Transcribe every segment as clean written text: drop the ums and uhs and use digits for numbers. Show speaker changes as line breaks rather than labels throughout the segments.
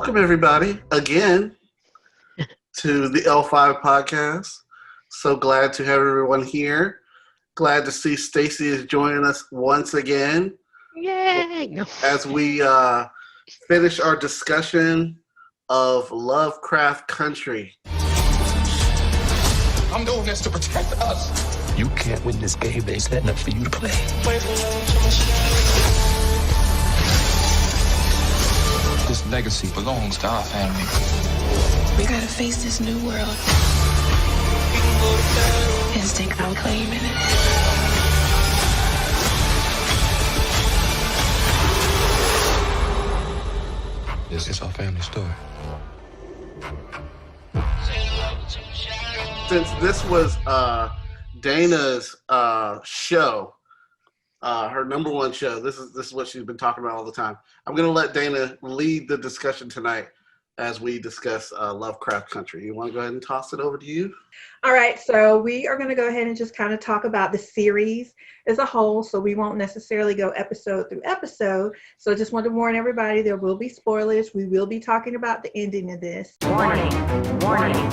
Welcome, everybody, again to the L-5 podcast. So glad to have everyone here. Glad to see Stacy is joining us once again.
Yay!
As we finish our discussion of Lovecraft Country.
I'm doing this to protect us.
You can't win this game. They setting up for you to play.
This legacy belongs to our family.
We gotta face this new world and stake our claim in it.
This is our family story.
Since this was Dana's show, her number one show, this is what she's been talking about all the time. I'm going to let Dana lead the discussion tonight as we discuss Lovecraft Country. You want to go ahead and toss it over to you?
All right, so we are going to go ahead and just kind of talk about the series as a whole, so we won't necessarily go episode through episode. So I just want to warn everybody, there will be spoilers. We will be talking about the ending of this.
Warning, warning,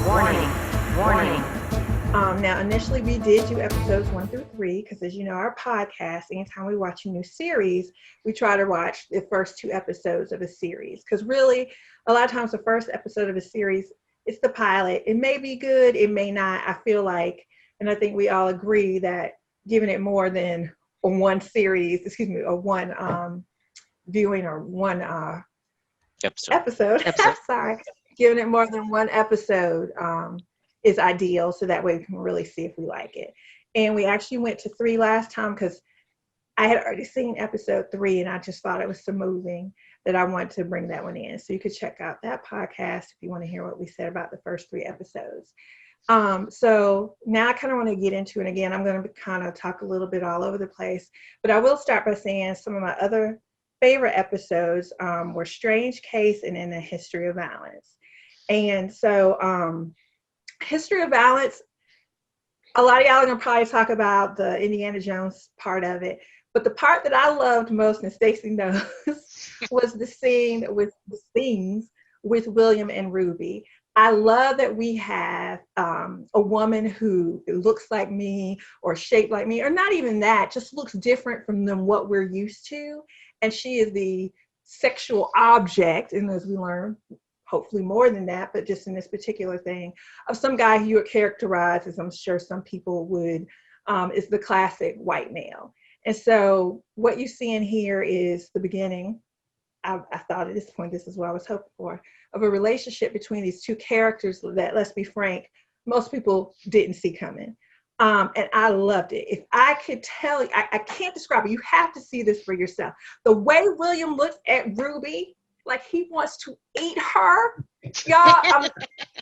warning, warning.
Now, initially, we did do episodes 1 through 3 because, as you know, our podcast, anytime we watch a new series, we try to watch the first 2 episodes of a series. Because really, a lot of times, the first episode of a series, it's the pilot. It may be good, it may not. I feel like, and I think we all agree that giving it more than one series, or one viewing or one episode. Sorry, giving it more than one episode is ideal, so that way we can really see if we like it. And we actually went to 3 last time because I had already seen episode 3 and I just thought it was so moving that I wanted to bring that one in. So you could check out that podcast if you want to hear what we said about the first 3 episodes. So now I kind of want to get into it again. I'm going to kind of talk a little bit all over the place, but I will start by saying some of my other favorite episodes were Strange Case and In a History of Violence. And so History of Violence, a lot of y'all are going to probably talk about the Indiana Jones part of it, but the part that I loved most, and Stacey knows, was the scenes with William and Ruby. I love that we have a woman who looks like me or shaped like me, or not even that, just looks different from than what we're used to. And she is the sexual object, and as we learn, hopefully more than that, but just in this particular thing, of some guy who you would characterize as, I'm sure some people would, is the classic white male. And so what you see in here is the beginning, I thought at this point, this is what I was hoping for, of a relationship between these 2 characters that, let's be frank, most people didn't see coming. And I loved it. If I could tell you, I can't describe it. You have to see this for yourself. The way William looks at Ruby, like he wants to eat her, y'all.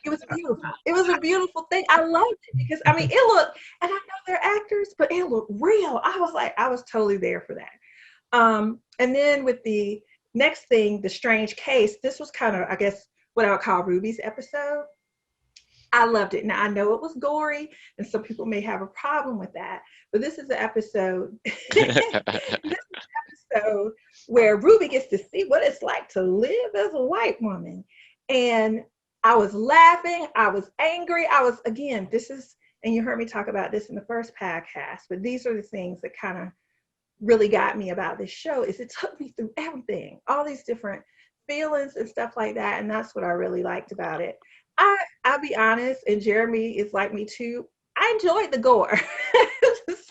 It was beautiful. It was a beautiful thing. I loved it because it looked, and I know they're actors, but it looked real. I was totally there for that. And then with the next thing, the Strange Case, this was kind of, I guess, what I would call Ruby's episode. I loved it. Now I know it was gory, and some people may have a problem with that, but this is an episode. Episode where Ruby gets to see what it's like to live as a white woman. And I was laughing, I was angry, and you heard me talk about this in the first podcast, but these are the things that kind of really got me about this show, is it took me through everything, all these different feelings and stuff like that, and that's what I really liked about it. I'll be honest, and Jeremy is like me too, I enjoyed the gore.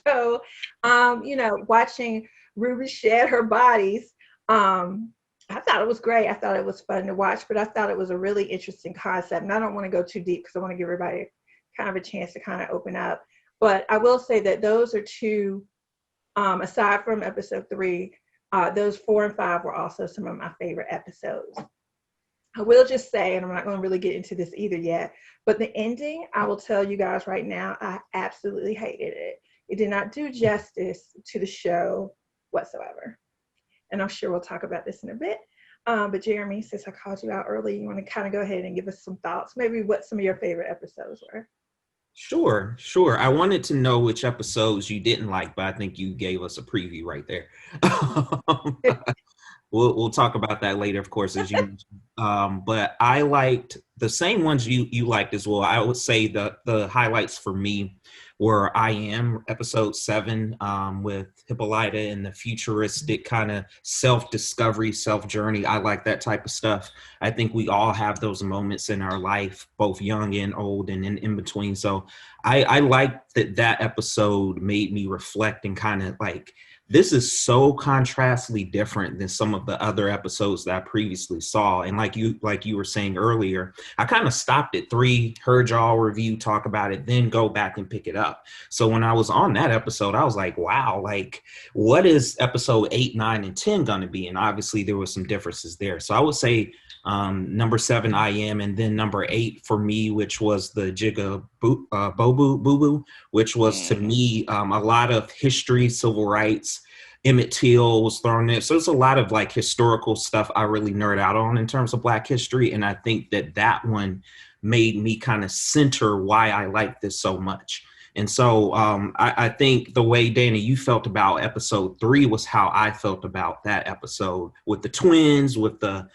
So, watching Ruby shed her bodies, I thought it was great. I thought it was fun to watch, but I thought it was a really interesting concept. And I don't want to go too deep because I want to give everybody kind of a chance to kind of open up. But I will say that those are 2, aside from episode 3, those 4 and 5 were also some of my favorite episodes. I will just say, and I'm not going to really get into this either yet, but the ending, I will tell you guys right now, I absolutely hated it. It did not do justice to the show whatsoever. And I'm sure we'll talk about this in a bit. But Jeremy, since I called you out early, you want to kind of go ahead and give us some thoughts, maybe what some of your favorite episodes were.
Sure. I wanted to know which episodes you didn't like, but I think you gave us a preview right there. we'll talk about that later, of course, as you mentioned. But I liked the same ones you liked as well. I would say the highlights for me were I Am episode 7 with Hippolyta and the futuristic kind of self-discovery, self-journey. I like that type of stuff. I think we all have those moments in our life, both young and old and in between. So I like that episode made me reflect and kind of like, this is so contrastly different than some of the other episodes that I previously saw. And like you were saying earlier, I kind of stopped at 3, heard y'all review, talk about it, then go back and pick it up. So when I was on that episode, I was like, wow, like what is episode 8, 9, and 10 going to be? And obviously there was some differences there. So I would say number 7, I Am, and then number 8 for me, which was the Jigga Bobo Boo Boo, which was to me a lot of history, civil rights. Emmett Till was thrown in. So it's a lot of like historical stuff I really nerd out on in terms of Black history. And I think that one made me kind of center why I like this so much. And so I think the way, Dana, you felt about episode 3 was how I felt about that episode with the twins, with the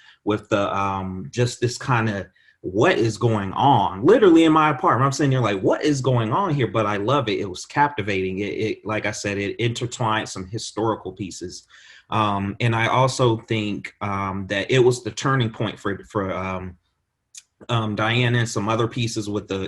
just this kind of what is going on literally in my apartment. I'm sitting there like, what is going on here? But I love it. It was captivating. It like I said, it intertwined some historical pieces. And I also think that it was the turning point for Diana and some other pieces with the,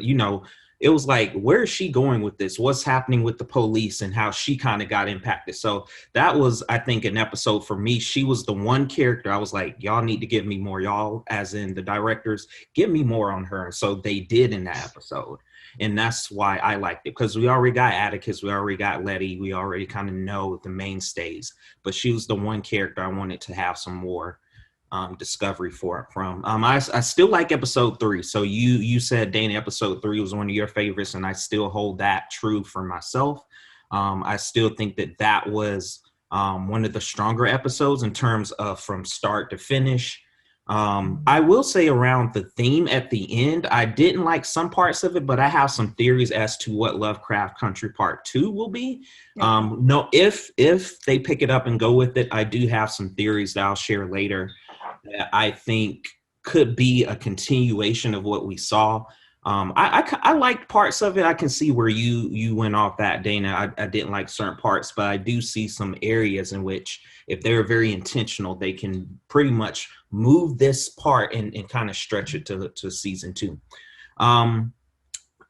it was like, where is she going with this? What's happening with the police and how she kind of got impacted? So that was, I think, an episode for me. She was the one character I was like, y'all need to give me more, y'all, as in the directors, give me more on her. So they did in that episode. And that's why I liked it, because we already got Atticus, we already got Letty, we already kind of know the mainstays. But she was the one character I wanted to have some more discovery from. I still like episode 3. So you said, Dana, episode 3 was one of your favorites, and I still hold that true for myself. I still think that was one of the stronger episodes in terms of from start to finish. I will say around the theme at the end, I didn't like some parts of it, but I have some theories as to what Lovecraft Country Part 2 will be. No, if they pick it up and go with it, I do have some theories that I'll share later that I think could be a continuation of what we saw. I liked parts of it. I can see where you went off that, Dana. I didn't like certain parts, but I do see some areas in which, if they're very intentional, they can pretty much move this part and kind of stretch it to season 2.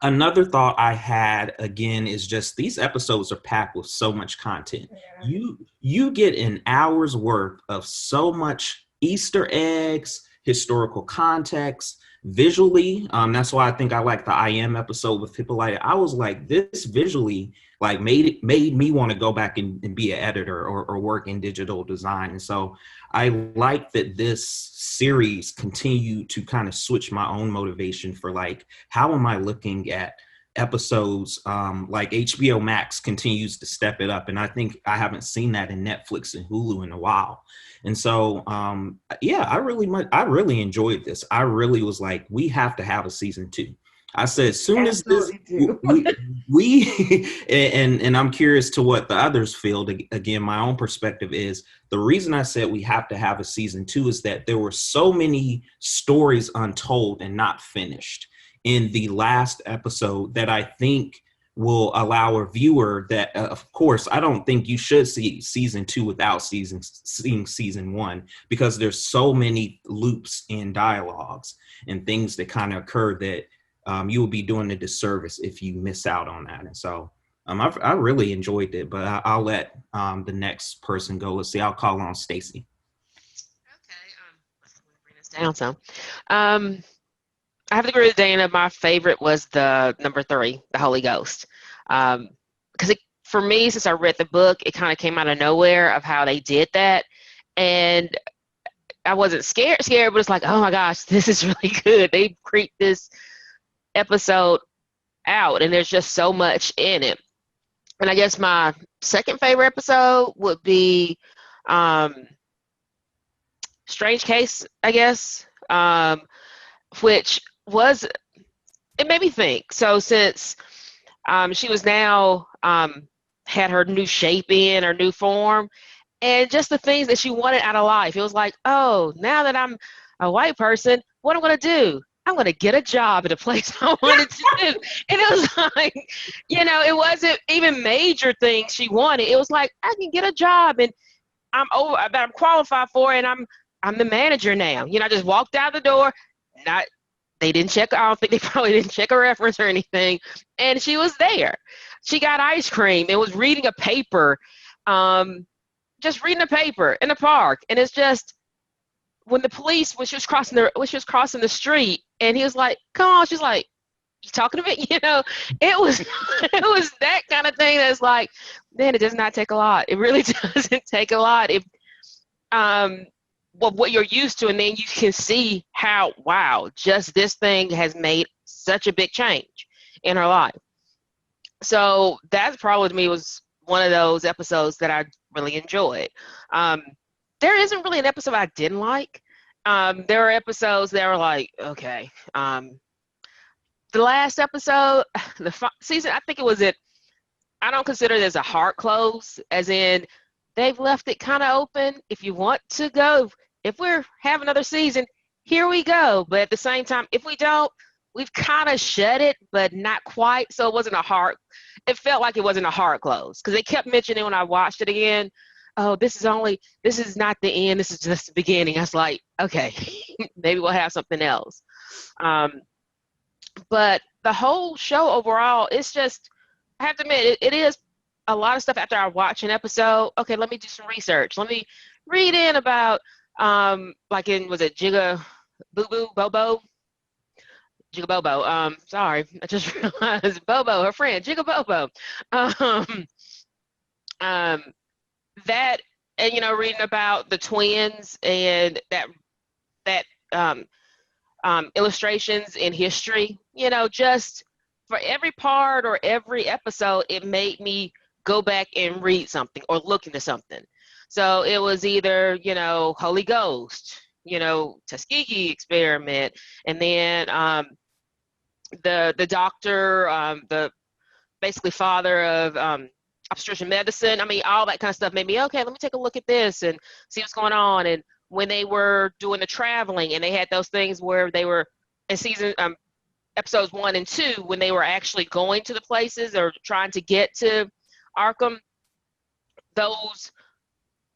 Another thought I had, again, is just these episodes are packed with so much content. Yeah. You get an hour's worth of so much Easter eggs, historical context, visually. That's why I think I like the I Am episode with Hippolyta. I was like, this visually like made me want to go back and be an editor or work in digital design. And so I like that this series continued to kind of switch my own motivation for like, how am I looking at episodes? Like HBO Max continues to step it up. And I think I haven't seen that in Netflix and Hulu in a while. And so, I really enjoyed this. I really was like, we have to have a season 2. I said, as soon as this, we and I'm curious to what the others feel. Again, my own perspective is the reason I said we have to have a season 2 is that there were so many stories untold and not finished in the last episode that I think will allow a viewer that, of course, I don't think you should see season 2 without seeing season 1, because there's so many loops in dialogues and things that kind of occur that you will be doing a disservice if you miss out on that. And so I really enjoyed it, but I'll let the next person go. Let's see, I'll call on Stacy.
Okay, let's bring this down some. I have to agree with Dana. My favorite was the number 3, the Holy Ghost. Because for me, since I read the book, it kind of came out of nowhere of how they did that. And I wasn't scared, but it's like, oh my gosh, this is really good. They creeped this episode out, and there's just so much in it. And I guess my second favorite episode would be Strange Case, I guess, which was, it made me think. So since she was now had her new shape in, her new form, and just the things that she wanted out of life. It was like, oh, now that I'm a white person, what I'm going to do? I'm going to get a job at a place I wanted to do. And it was like, it wasn't even major things she wanted. It was like, I can get a job and I'm qualified for it, and I'm the manager now. I just walked out the door. They didn't check. I don't think they probably didn't check a reference or anything. And she was there. She got ice cream and was reading a paper, just reading a paper in the park. And it's just when when she was crossing the street, and he was like, "Come on," she's like, "You talking to me?" It was it was that kind of thing that's like, man, it does not take a lot. It really doesn't take a lot. If what you're used to, and then you can see how, wow, just this thing has made such a big change in her life. So that probably to me was one of those episodes that I really enjoyed. There isn't really an episode I didn't like. There are episodes that were like, okay. The last episode, season, I think it was I don't consider it as a hard close, as in they've left it kind of open. If you want to go, if we're have another season, here we go. But at the same time, if we don't, we've kind of shut it, but not quite. So it felt like it wasn't a hard close, because they kept mentioning when I watched it again, oh, this is not the end. This is just the beginning. I was like, okay, maybe we'll have something else. But the whole show overall, it's just, I have to admit, it is a lot of stuff after I watch an episode. Okay, let me do some research. Let me read in about, was it Jigga Boo Bobo? Jigga Bobo. Sorry, I just realized Bobo, her friend, Jigga Bobo. That, and reading about the twins and that illustrations in history, just for every part or every episode, it made me go back and read something or look into something. So it was either, Holy Ghost, Tuskegee experiment, and then the doctor, the basically father of obstetrician medicine. I mean, all that kind of stuff made me, okay, let me take a look at this and see what's going on. And when they were doing the traveling, and they had those things where they were in episodes 1 and 2, when they were actually going to the places or trying to get to Arkham, those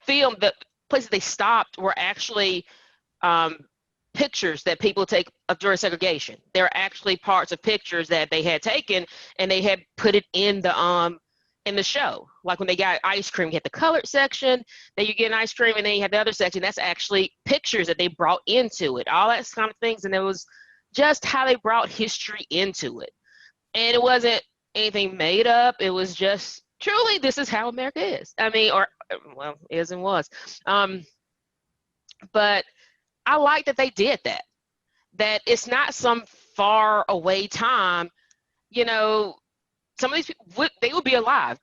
the places they stopped were actually pictures that people take of during segregation. They're actually parts of pictures that they had taken, and they had put it in the show. Like when they got ice cream, you had the colored section, then you get an ice cream, and then you had the other section. That's actually pictures that they brought into it, all that kind of things. And it was just how they brought history into it. And it wasn't anything made up. It was just truly, this is how America is. I mean, is and was. But I like that they did that it's not some far away time. Some of these people, they would be alive,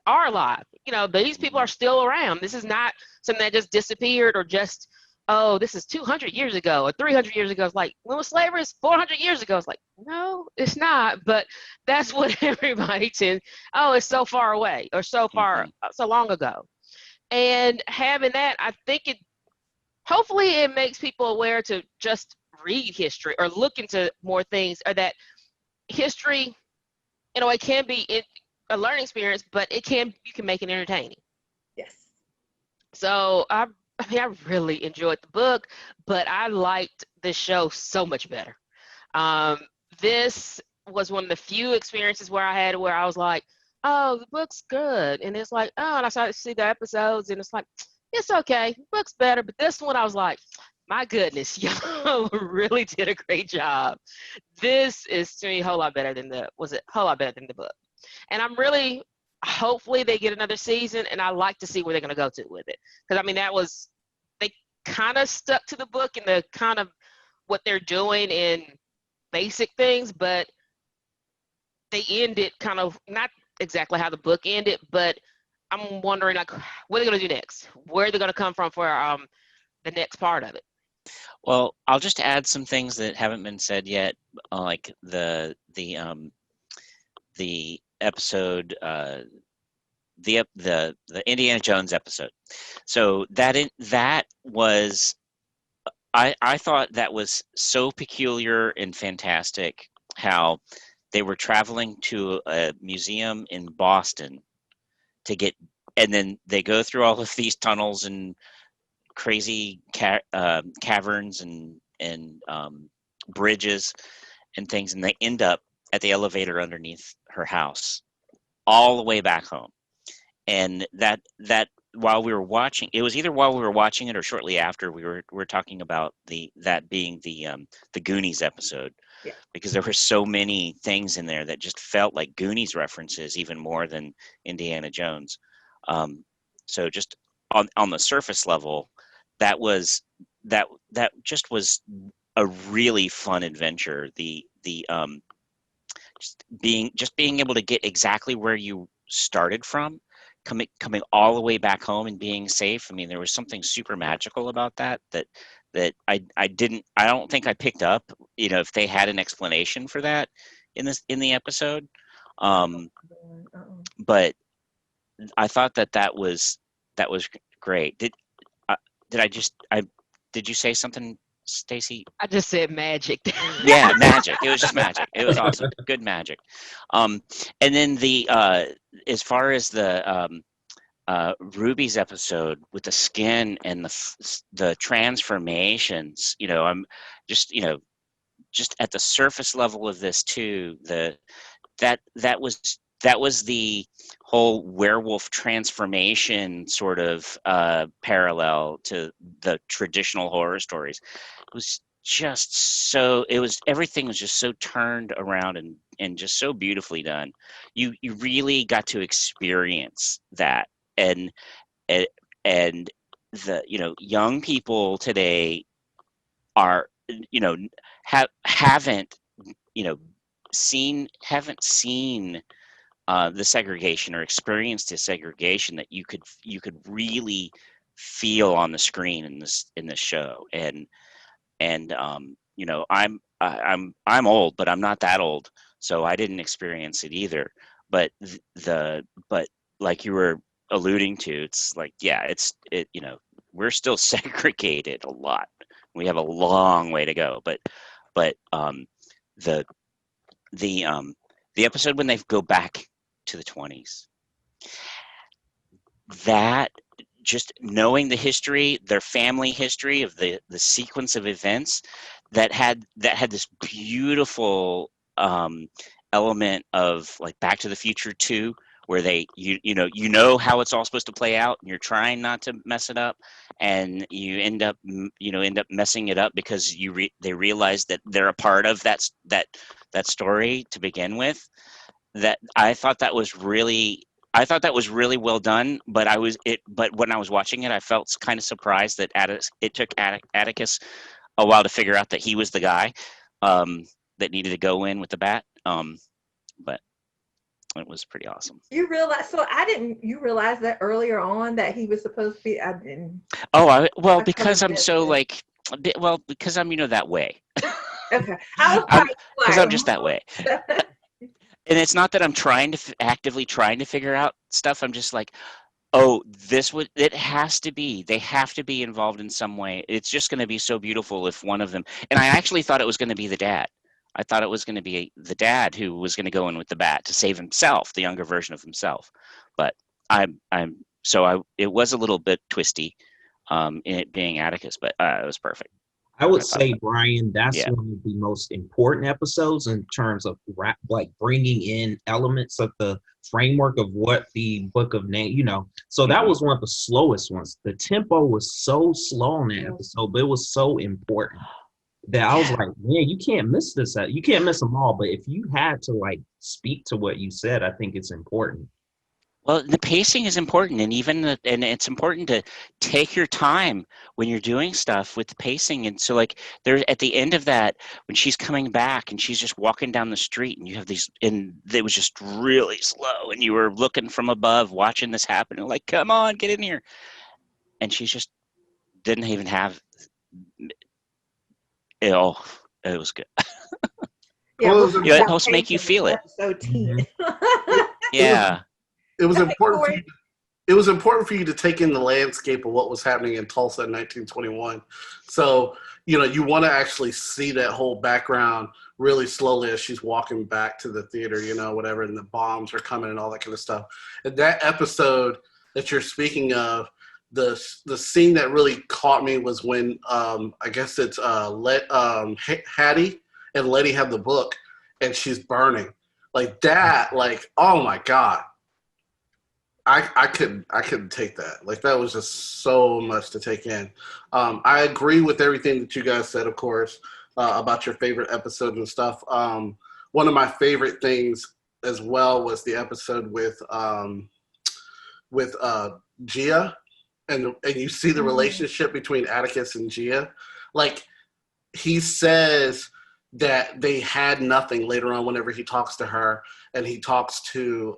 are alive. These people are still around. This is not something that just disappeared, or just, oh, this is 200 years ago or 300 years ago. It's like, when was slavery? It's 400 years ago. It's like, no, it's not. But that's what everybody tends, oh, it's so far away, or so long ago. And having that, I think hopefully it makes people aware to just read history or look into more things, or that history, it can be a learning experience, but you can make it entertaining.
Yes.
So I really enjoyed the book, but I liked the show so much better. This was one of the few experiences where I was like, oh, the book's good. And it's like, oh, and I started to see the episodes, and it's like, it's okay, the book's better. But this one, I was like, my goodness, y'all really did a great job. This is, to me, a whole lot better than the book. And I'm really, hopefully they get another season, and I like to see where they're going to go to with it. Because, I mean, they kind of stuck to the book and the kind of what they're doing in basic things, but they ended kind of, not exactly how the book ended, but I'm wondering, like, what are they going to do next? Where are they going to come from for the next part of it?
Well, I'll just add some things that haven't been said yet, like the episode, the Indiana Jones episode. So that was, I thought that was so peculiar and fantastic, how they were traveling to a museum in Boston to get, and then they go through all of these tunnels and crazy caverns and bridges and things, and they end up at the elevator underneath her house, all the way back home. And that while we were watching, it was either while we were watching it or shortly after, we were talking about that being the Goonies episode,
Yeah.
because there were so many things in there that just felt like Goonies references, even more than Indiana Jones. So just on the surface level, that just was a really fun adventure. The just being able to get exactly where you started from, coming all the way back home and being safe. I mean, there was something super magical about that I don't think I picked up, if they had an explanation for that in the episode. But I thought that was great. Did you say something, Stacy?
I just said magic.
Yeah, magic. It was just magic. It was awesome. Good magic. And then as far as the Ruby's episode with the skin and the transformations, I'm just just at the surface level of this too. That was the whole werewolf transformation sort of parallel to the traditional horror stories. It was just so, everything was just so turned around and just so beautifully done. You really got to experience that. And the young people today are haven't seen the segregation or experienced the segregation that you could really feel on the screen in this show. And I'm old, but I'm not that old, so I didn't experience it either. But but like you were alluding to, it's like, yeah, we're still segregated a lot. We have a long way to go, but the episode when they go back to the 20s, that, just knowing the history, their family history of the sequence of events that had this beautiful element of like Back to the Future 2, where they you know how it's all supposed to play out, and you're trying not to mess it up, and you end up messing it up because they realize that they're a part of that story to begin with. That I thought that was really well done, but when I was watching it, I felt kind of surprised that it took Atticus a while to figure out that he was the guy that needed to go in with the bat. But it was pretty awesome.
You realize? So you realize that earlier on that he was supposed to be? I didn't.
Oh, because I'm so because I'm that way.
Okay, because
I'm just that way. And it's not that I'm actively trying to figure out stuff. I'm just like, oh, they have to be involved in some way. It's just going to be so beautiful if one of them, and I actually thought it was going to be the dad. I thought it was going to be the dad who was going to go in with the bat to save himself, the younger version of himself. But it was a little bit twisty in it being Atticus, but it was perfect.
I would say, Brian, that's one of the most important episodes in terms of bringing in elements of the framework of what the Book of Name, So that was one of the slowest ones. The tempo was so slow on that episode, but it was so important that I was like, man, you can't miss this. You can't miss them all. But if you had to speak to what you said, I think it's important.
Well, the pacing is important, and and it's important to take your time when you're doing stuff with the pacing. And so, there's at the end of that, when she's coming back and she's just walking down the street, and you have these, and it was just really slow, and you were looking from above, watching this happen, and like, come on, get in here, and she just didn't even have it all. It was good.
Yeah,
it helps make you feel it.
Episode 10.
Yeah.
it was
Go ahead,
important for
Corey.
you. It was important for you to take in the landscape of what was happening in Tulsa in 1921. So, you want to actually see that whole background really slowly as she's walking back to the theater, whatever, and the bombs are coming and all that kind of stuff. And that episode that you're speaking of, the scene that really caught me was when I guess it's Hattie and Letty have the book and she's burning. Like that, like, oh my God. I couldn't take that. Like that was just so much to take in. I agree with everything that you guys said, of course, about your favorite episode and stuff. One of my favorite things as well was the episode with Gia, and you see the relationship between Atticus and Gia. Like he says that they had nothing later on whenever he talks to her and he talks to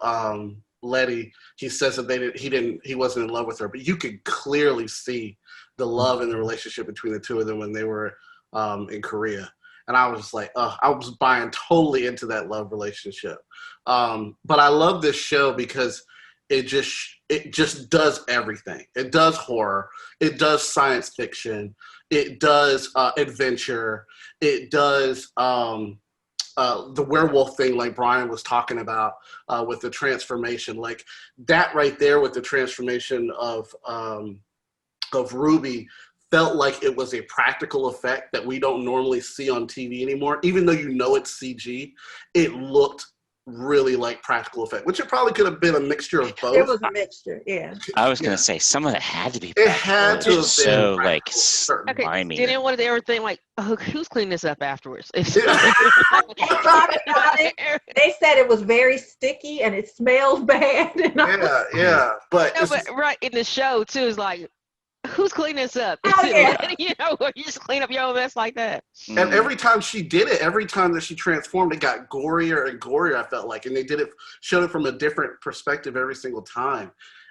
Letty. He says that he wasn't in love with her, but you could clearly see the love and the relationship between the two of them when they were in Korea. And I was just like, I was buying totally into that love relationship. But I love this show because it just does everything. It does horror. It does science fiction. It does adventure. It does the werewolf thing, like Brian was talking about with the transformation. Like that right there with the transformation of Ruby felt like it was a practical effect that we don't normally see on TV anymore. Even though it's CG, it looked really like practical effect, which it probably could have been a mixture of both.
It was a mixture, yeah.
I was gonna say some of it had to be.
It had to have been
so like
Okay,
slimy.
did anyone ever think like, oh, who's cleaning this up afterwards?
They talked about it. They said it was very sticky and it smelled bad.
Yeah, but
No, but right in the show too is like, who's cleaning this up?
Oh, yeah.
Or you just clean up your own mess like that.
And every time she did it, every time that she transformed, it got gorier and gorier, I felt like. And they showed it from a different perspective every single time.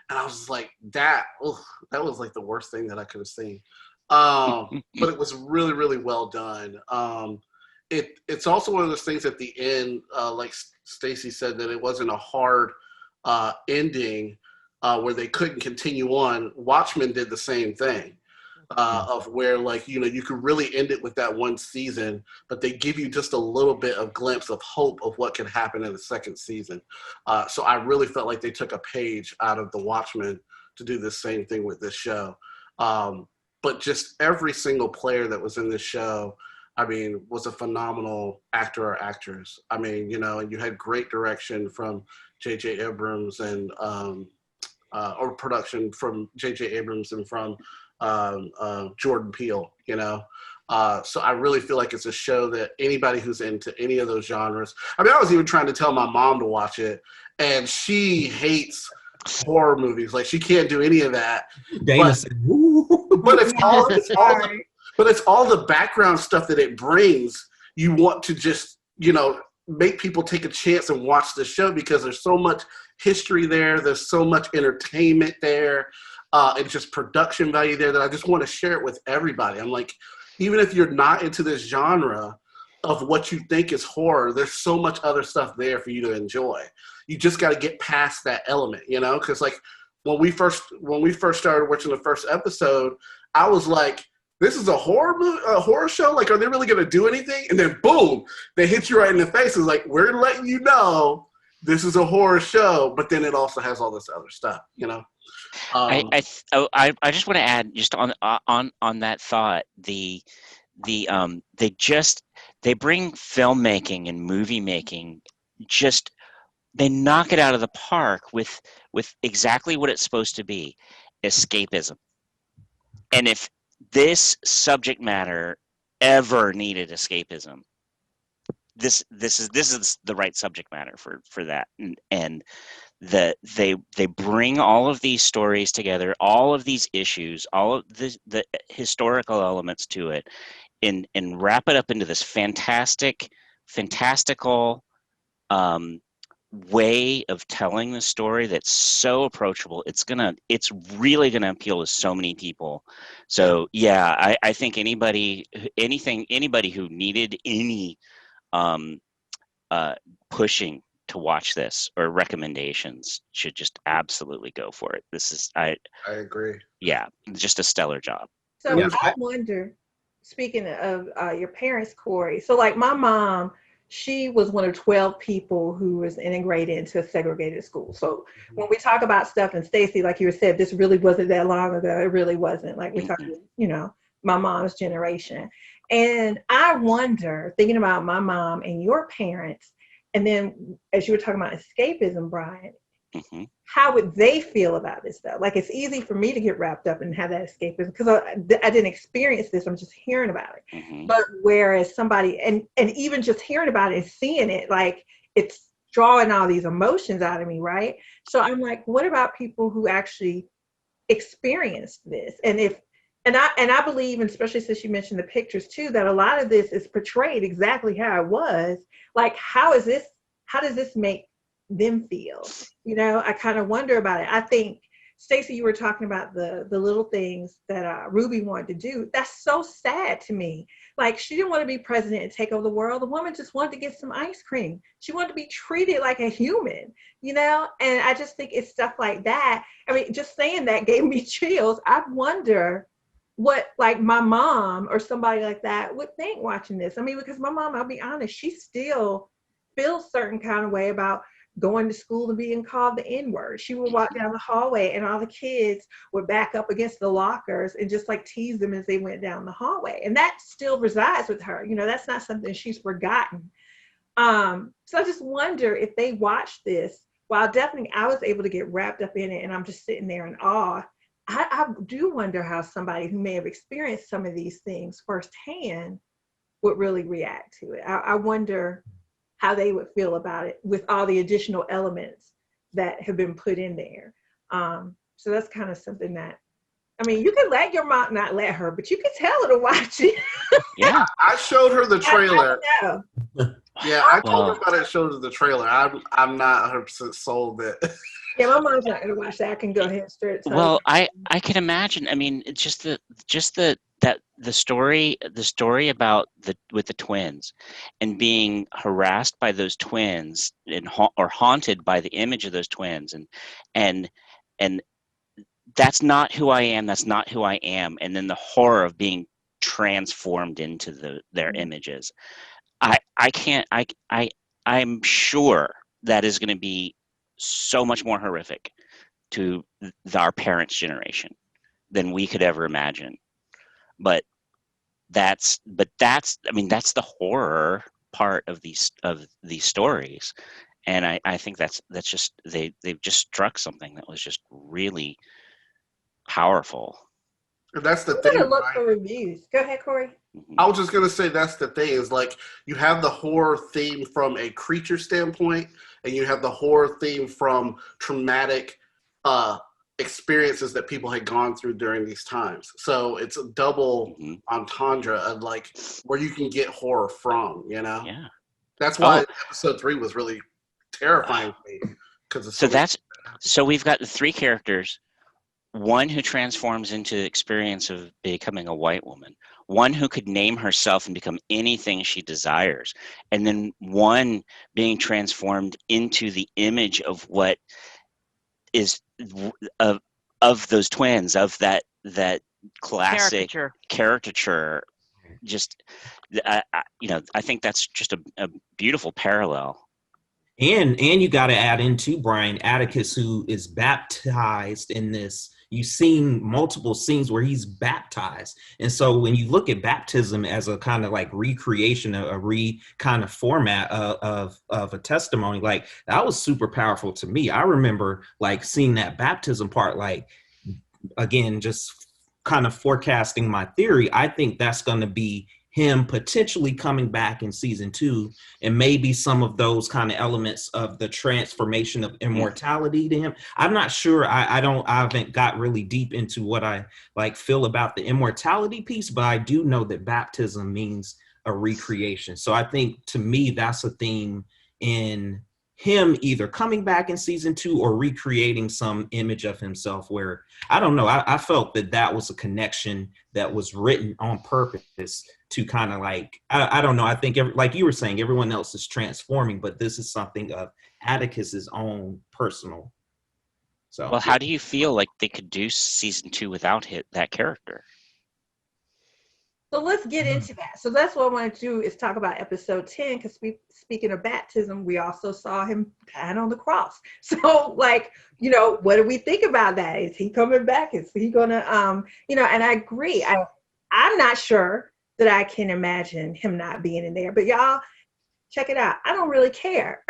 And I was just like, that was like the worst thing that I could have seen. But it was really, really well done. It's also one of those things at the end, like Stacy said, that it wasn't a hard ending where they couldn't continue on. Watchmen did the same thing. Of where, like, you could really end it with that one season, but they give you just a little bit of glimpse of hope of what could happen in the second season. So I really felt like they took a page out of the Watchmen to do the same thing with this show. But just every single player that was in this show, I mean, was a phenomenal actor or actress. I mean, and you had great direction from J.J. Abrams and or production from J.J. Abrams and from Jordan Peele, So I really feel like it's a show that anybody who's into any of those genres. I mean, I was even trying to tell my mom to watch it, and she hates horror movies. Like she can't do any of that.
Dana said, "Woo."
But it's all the background stuff that it brings. You want to just, make people take a chance and watch the show because there's so much history there. There's so much entertainment there. And just production value there that I just want to share it with everybody. I'm like, even if you're not into this genre of what you think is horror, there's so much other stuff there for you to enjoy. You just got to get past that element, because like when we first started watching the first episode, I was like, this is a horror show? Like, are they really going to do anything? And then boom, they hit you right in the face. It's like, we're letting you know this is a horror show, but then it also has all this other stuff,
I just want to add just on that thought, they bring filmmaking and movie making, just they knock it out of the park with exactly what it's supposed to be, escapism. And if this subject matter ever needed escapism, this is the right subject matter for that. And that they bring all of these stories together, all of these issues, all of the historical elements to it, and wrap it up into this fantastical way of telling the story that's so approachable. It's really gonna appeal to so many people. So yeah, I think anybody who needed any pushing to watch this, or recommendations, should just absolutely go for it. This is
I agree.
yeah, just a stellar job.
So
Yeah,
I wonder, speaking of your parents, Corey, so like my mom, she was one of 12 people who was integrated into a segregated school. So when we talk about stuff, and Stacey, like you said, this really wasn't that long ago. It really wasn't. Like we talked, my mom's generation. And I wonder, thinking about my mom and your parents, and then as you were talking about escapism, Brian, how would they feel about this stuff? Like, it's easy for me to get wrapped up and have that escapism because I didn't experience this. I'm just hearing about it. But whereas somebody, and even just hearing about it and seeing it, like, it's drawing all these emotions out of me, right? So I'm like, what about people who actually experienced this? And I believe, and especially since you mentioned the pictures too, that a lot of this is portrayed exactly how it was. Like, how does this make them feel? I kind of wonder about it. I think, Stacey, you were talking about the little things that Ruby wanted to do. That's so sad to me. Like, she didn't want to be president and take over the world. The woman just wanted to get some ice cream. She wanted to be treated like a human, and I just think it's stuff like that. I mean, just saying that gave me chills. I wonder what, like, my mom or somebody like that would think watching this. I mean, because my mom, I'll be honest, she still feels certain kind of way about going to school and being called the N-word. She would walk down the hallway and all the kids would back up against the lockers and just like tease them as they went down the hallway. And that still resides with her. That's not something she's forgotten. So I just wonder if they watch this, while definitely I was able to get wrapped up in it and I'm just sitting there in awe. I do wonder how somebody who may have experienced some of these things firsthand would really react to it. I wonder how they would feel about it with all the additional elements that have been put in there. So that's kind of something that, I mean, you can let your mom, not let her, but you can tell her to watch it.
Yeah.
I showed her the trailer.
I
Yeah, I told her about it, showed her the trailer. I'm not 100% sold that.
Yeah, my mom's not going to watch that. I can go ahead straight.
Well, I can imagine. I mean, it's just the story about with the twins and being harassed by those twins or haunted by the image of those twins, and that's not who I am. That's not who I am. And then the horror of being transformed into their images. I'm sure that is going to be so much more horrific to our parents' generation than we could ever imagine. But that's the horror part of these stories. And I think that's just they've just struck something that was just really powerful.
That's the
I'm
thing.
going to look for reviews. Go ahead, Corey.
I was just going to say that's the thing, is like you have the horror theme from a creature standpoint, and you have the horror theme from traumatic experiences that people had gone through during these times. So it's a double entendre of like where you can get horror from,
Yeah.
That's why episode 3 was really terrifying to me.
So we've got the 3 characters. One who transforms into the experience of becoming a white woman, one who could name herself and become anything she desires, and then one being transformed into the image of what is of those twins, of that classic caricature. Just, I think that's just a beautiful parallel.
And you got to add in too, Brian, Atticus, who is baptized in this. You've seen multiple scenes where he's baptized. And so when you look at baptism as a kind of like recreation, a kind of format of a testimony, like that was super powerful to me. I remember like seeing that baptism part, like, again, just kind of forecasting my theory. I think that's going to be him potentially coming back in season 2, and maybe some of those kind of elements of the transformation of immortality to him. I'm not sure. I haven't got really deep into what I like feel about the immortality piece, but I do know that baptism means a recreation. So I think to me, that's a theme in him either coming back in season 2 or recreating some image of himself where, I don't know, I felt that was a connection that was written on purpose to kind of like, I don't know, I think like you were saying, everyone else is transforming, but this is something of Atticus's own personal. So
Well, how do you feel like they could do season 2 without that character?
So let's get into that. So that's what I want to do is talk about episode 10, because speaking of baptism, we also saw him dying on the cross. So like, what do we think about that? Is he coming back? Is he gonna, and I agree. I'm not sure that I can imagine him not being in there, but y'all check it out. I don't really care.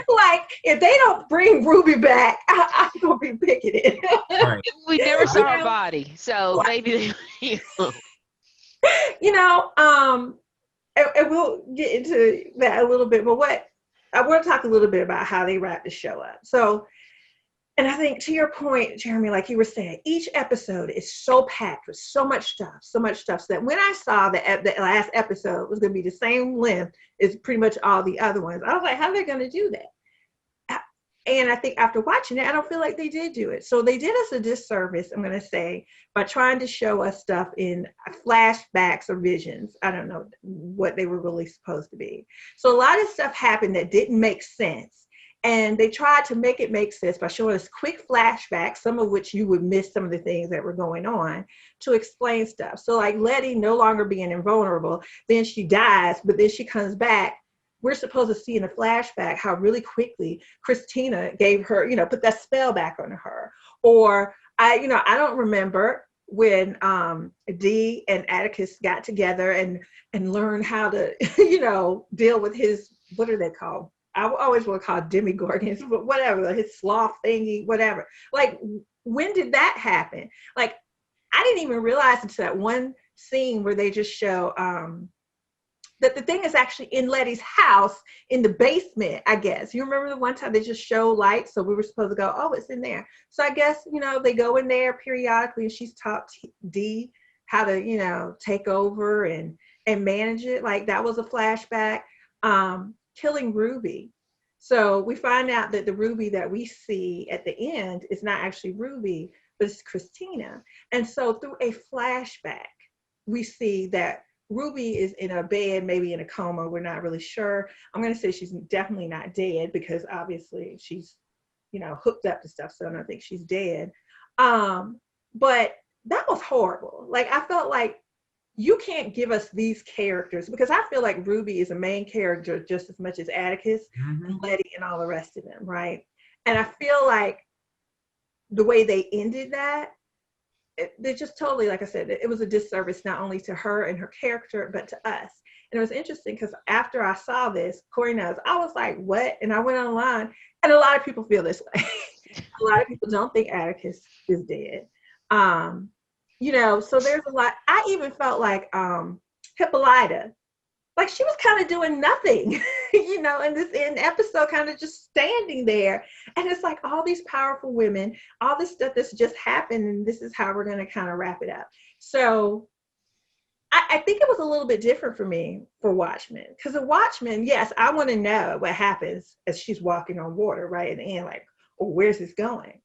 Like, if they don't bring Ruby back, I'm gonna be picketed.
right.
We never saw her body, so maybe they,
and we'll get into that a little bit, but I want to talk a little bit about how they wrap the show up. So, and I think to your point, Jeremy, like you were saying, each episode is so packed with so much stuff, so that when I saw that the last episode was going to be the same length as pretty much all the other ones, I was like, how are they going to do that? And I think after watching it, I don't feel like they did do it. So they did us a disservice, I'm going to say, by trying to show us stuff in flashbacks or visions. I don't know what they were really supposed to be. So a lot of stuff happened that didn't make sense. And they tried to make it make sense by showing us quick flashbacks, some of which you would miss some of the things that were going on, to explain stuff. So like Letty no longer being invulnerable, then she dies, but then she comes back. We're supposed to see in a flashback how really quickly Christina gave her, put that spell back on her. Or I don't remember when Dee and Atticus got together and learned how to, deal with his, what are they called? I always want to call demigorgons, but whatever, his sloth thingy, whatever. Like, when did that happen? Like, I didn't even realize until that one scene where they just show that the thing is actually in Letty's house in the basement, I guess. You remember the one time they just show lights, so we were supposed to go, oh, it's in there. So I guess, they go in there periodically and she's taught Dee how to, take over and manage it. Like, that was a flashback. Killing Ruby. So we find out that the Ruby that we see at the end is not actually Ruby, but it's Christina. And so through a flashback, we see that Ruby is in a bed, maybe in a coma. We're not really sure. I'm going to say she's definitely not dead, because obviously she's, hooked up to stuff. So I don't think she's dead. But that was horrible. Like, I felt like you can't give us these characters, because I feel like Ruby is a main character just as much as Atticus and Letty and all the rest of them, right? And I feel like the way they ended that, they just totally, like I said, it was a disservice not only to her and her character, but to us. And it was interesting because after I saw this, Corey knows, I was like, what? And I went online, and a lot of people feel this way. A lot of people don't think Atticus is dead. So there's a lot. I even felt like Hippolyta, like she was kind of doing nothing, in this episode, kind of just standing there. And it's like all these powerful women, all this stuff that's just happened, and this is how we're going to kind of wrap it up. So I think it was a little bit different for me for Watchmen, because the Watchmen, yes, I want to know what happens as she's walking on water, right? At the end, like, oh, where's this going?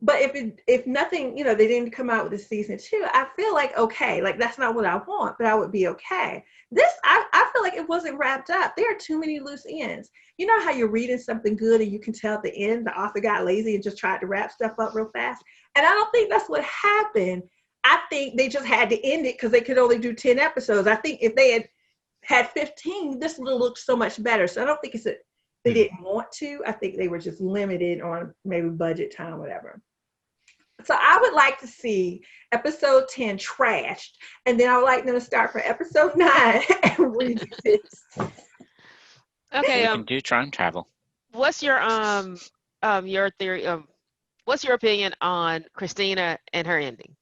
But if nothing, they didn't come out with a season 2, I feel like, okay, like that's not what I want, but I would be okay. This, I feel like it wasn't wrapped up. There are too many loose ends. You know how you're reading something good and you can tell at the end the author got lazy and just tried to wrap stuff up real fast? And I don't think that's what happened. I think they just had to end it because they could only do 10 episodes. I think if they had 15, this would have looked so much better. So I don't think they didn't want to. I think they were just limited on maybe budget time, whatever. So I would like to see episode 10 trashed, and then I would like them to start for episode 9 and redo this.
Okay.
We can do time travel.
What's your theory? What's your opinion on Christina and her ending?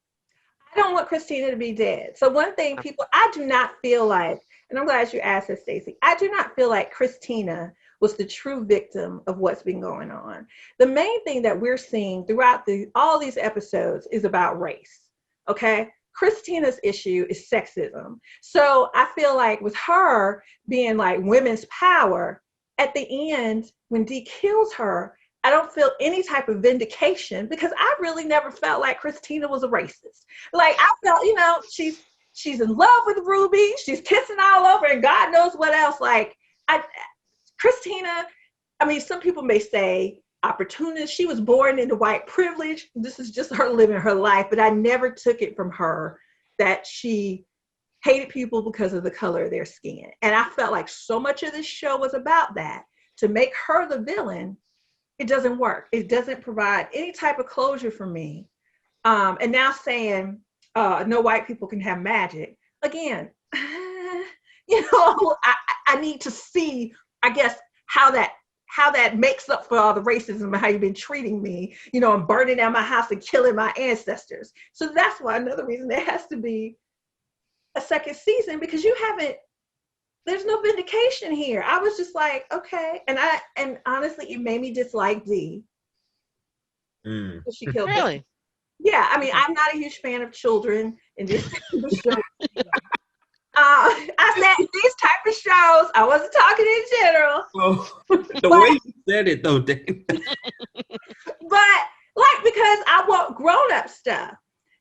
I don't want Christina to be dead. So one thing, I do not feel like, and I'm glad you asked this, Stacey, I do not feel like Christina was the true victim of what's been going on. The main thing that we're seeing throughout all these episodes is about race, okay? Christina's issue is sexism. So I feel like with her being like women's power, at the end, when Dee kills her, I don't feel any type of vindication because I really never felt like Christina was a racist. Like I felt, she's in love with Ruby, she's kissing all over, and God knows what else. Like Christina, I mean, some people may say opportunist. She was born into white privilege. This is just her living her life, but I never took it from her that she hated people because of the color of their skin. And I felt like so much of this show was about that. To make her the villain, it doesn't work. It doesn't provide any type of closure for me. And now saying no white people can have magic. Again, I need to see, I guess, how that makes up for all the racism and how you've been treating me, and burning down my house and killing my ancestors. So that's why another reason there has to be a second season, because there's no vindication here. I was just like, okay. And honestly, it made me dislike Dee. She killed
Really?
Dee. Yeah, I mean, I'm not a huge fan of children in this show. I said these type of shows. I wasn't talking in general.
Well, the way you said it, though, Dave.
But because I want grown-up stuff.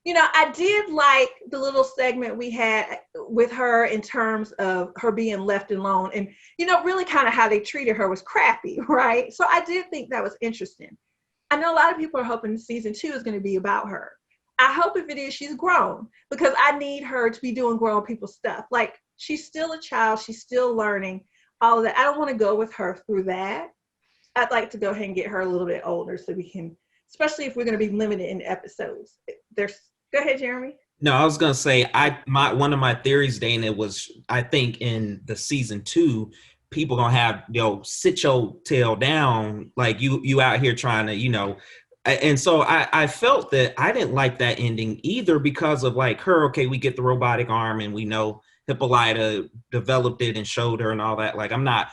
I did like the little segment we had with her in terms of her being left alone, and really kind of how they treated her was crappy, right? So I did think that was interesting. I know a lot of people are hoping season 2 is going to be about her. I hope if it is, she's grown, because I need her to be doing grown people stuff. Like, she's still a child. She's still learning all of that. I don't want to go with her through that. I'd like to go ahead and get her a little bit older so we can, especially if we're going to be limited in episodes. Go ahead, Jeremy.
No, I was gonna say one of my theories, Dana, was I think in the season 2, people gonna have sit your tail down, like you out here trying to and so I felt that I didn't like that ending either, because of like her. Okay, we get the robotic arm and we know Hippolyta developed it and showed her and all that. Like I'm not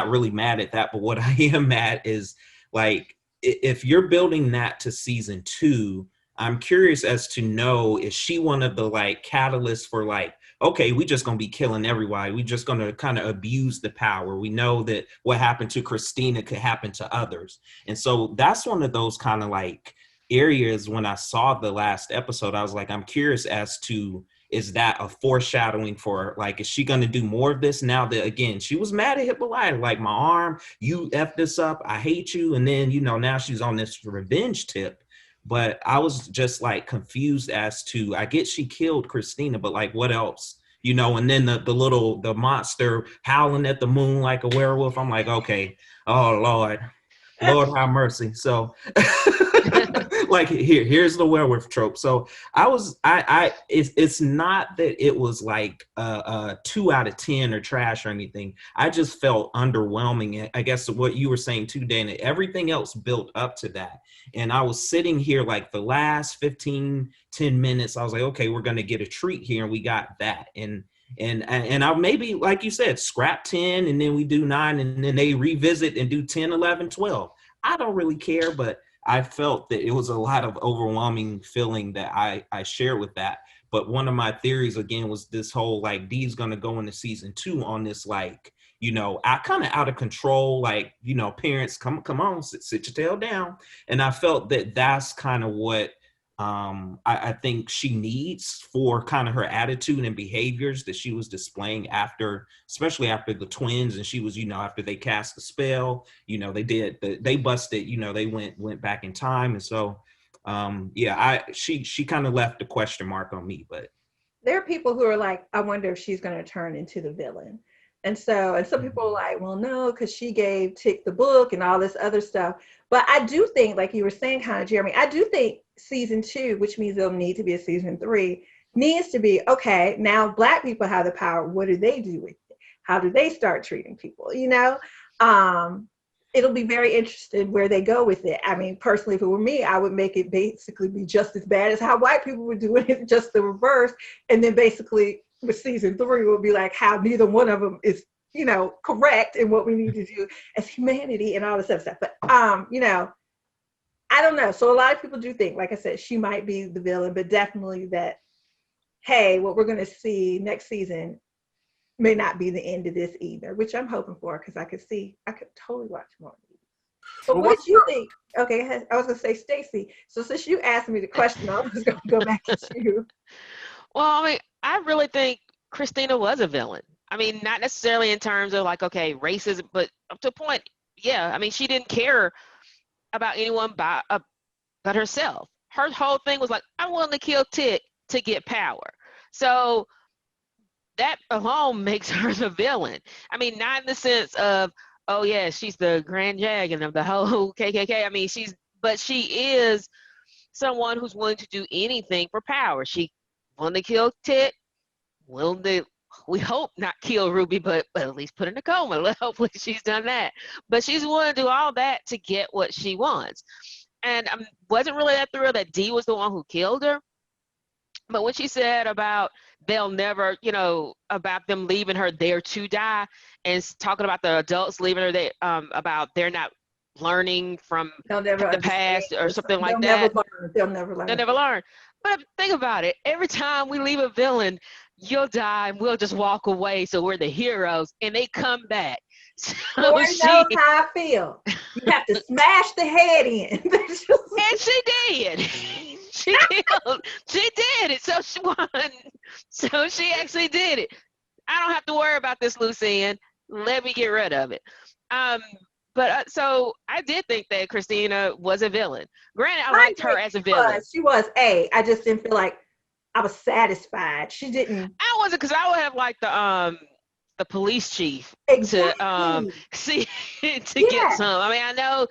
really mad at that, but what I am mad is like if you're building that to season 2. I'm curious as to know, is she one of the like catalysts for like, okay, we just gonna be killing everybody. We just gonna kind of abuse the power. We know that what happened to Christina could happen to others. And so that's one of those kind of like areas when I saw the last episode, I was like, I'm curious as to, is that a foreshadowing for like, is she gonna do more of this now that, again, she was mad at Hippolyta, like my arm, you effed this up, I hate you. And then, now she's on this revenge tip. But I was just like confused as to, I get she killed Christina, but like what else? And then the monster howling at the moon like a werewolf. I'm like, okay, oh Lord have mercy. So like here's the werewolf trope. So it's not that it was like a 2 out of 10 or trash or anything. I just felt underwhelming. I guess what you were saying too, Dana, everything else built up to that. And I was sitting here like the last 10 minutes, I was like, okay, we're going to get a treat here. And we got that. And I maybe, like you said, scrap 10 and then we do 9 and then they revisit and do 10, 11, 12. I don't really care, but I felt that it was a lot of overwhelming feeling that I shared with that. But one of my theories, again, was this whole like Dee's going to go into season 2 on this like, I kind of out of control, like, parents, come on, sit your tail down. And I felt that that's kind of what I think she needs for kind of her attitude and behaviors that she was displaying especially after the twins. And she was, after they cast the spell, they busted, they went back in time. And so, she kind of left a question mark on me, but.
There are people who are like, I wonder if she's going to turn into the villain. And some people are like, well, no, because she gave Tick the book and all this other stuff. But I do think, like you were saying, kind of, Jeremy, I do think season 2, which means there'll need to be a season 3, needs to be, okay, now Black people have the power. What do they do with it? How do they start treating people? It'll be very interesting where they go with it. I mean, personally, if it were me, I would make it basically be just as bad as how white people were doing it, just the reverse. And then basically with season 3 will be like how neither one of them is, correct in what we need to do as humanity and all this other stuff. But, I don't know. So a lot of people do think, like I said, she might be the villain, but definitely that, hey, what we're going to see next season may not be the end of this either, which I'm hoping for because I could totally watch more of these. But
Well,
what did you think? Okay, I was gonna say, Stacey. So since you asked me the question, I was gonna go back at you.
Well, I mean, I really think Christina was a villain. I mean, not necessarily in terms of like, okay, racism, but up to a point, yeah. I mean, she didn't care about anyone but herself. Her whole thing was like, I'm willing to kill Tick to get power. So that alone makes her the villain. I mean, not in the sense of, oh yeah, she's the grand dragon of the whole KKK. I mean, but she is someone who's willing to do anything for power. She willing to kill Tick, willing to, we hope not kill Ruby, but at least put her in a coma. Hopefully she's done that. But she's willing to do all that to get what she wants. And I wasn't really that thrilled that Dee was the one who killed her. But when she said about they'll never, about them leaving her there to die, and talking about the adults leaving her there, about they're not learning from the past or something like that.
They'll never learn.
They'll never learn. But think about it. Every time we leave a villain, you'll die and we'll just walk away. So we're the heroes and they come back. So
Lord knows how I feel. You have to smash the head in.
And she did. She did it. So she won. So she actually did it. I don't have to worry about this loose end. Let me get rid of it. But so I did think that Christina was a villain. Granted, I liked her as a villain.
She was. I just didn't feel like I was satisfied. She didn't.
I wasn't, because I would have liked the police chief
exactly.
to get some. I mean, I know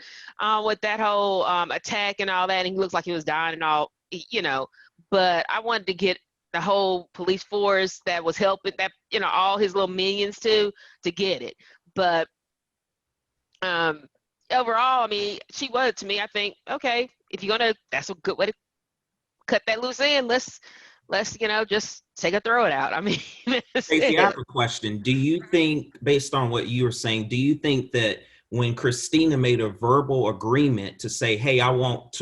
with that whole attack and all that, and he looks like he was dying and all, but I wanted to get the whole police force that was helping that, all his little minions to get it. But overall, I mean, she was, to me, I think, okay, if you're gonna, that's a good way to cut that loose end. Let's just take a throw it out. I mean,
Stacey, I have a question. Do you think, based on what you were saying, do you think that when Christina made a verbal agreement to say, hey, I won't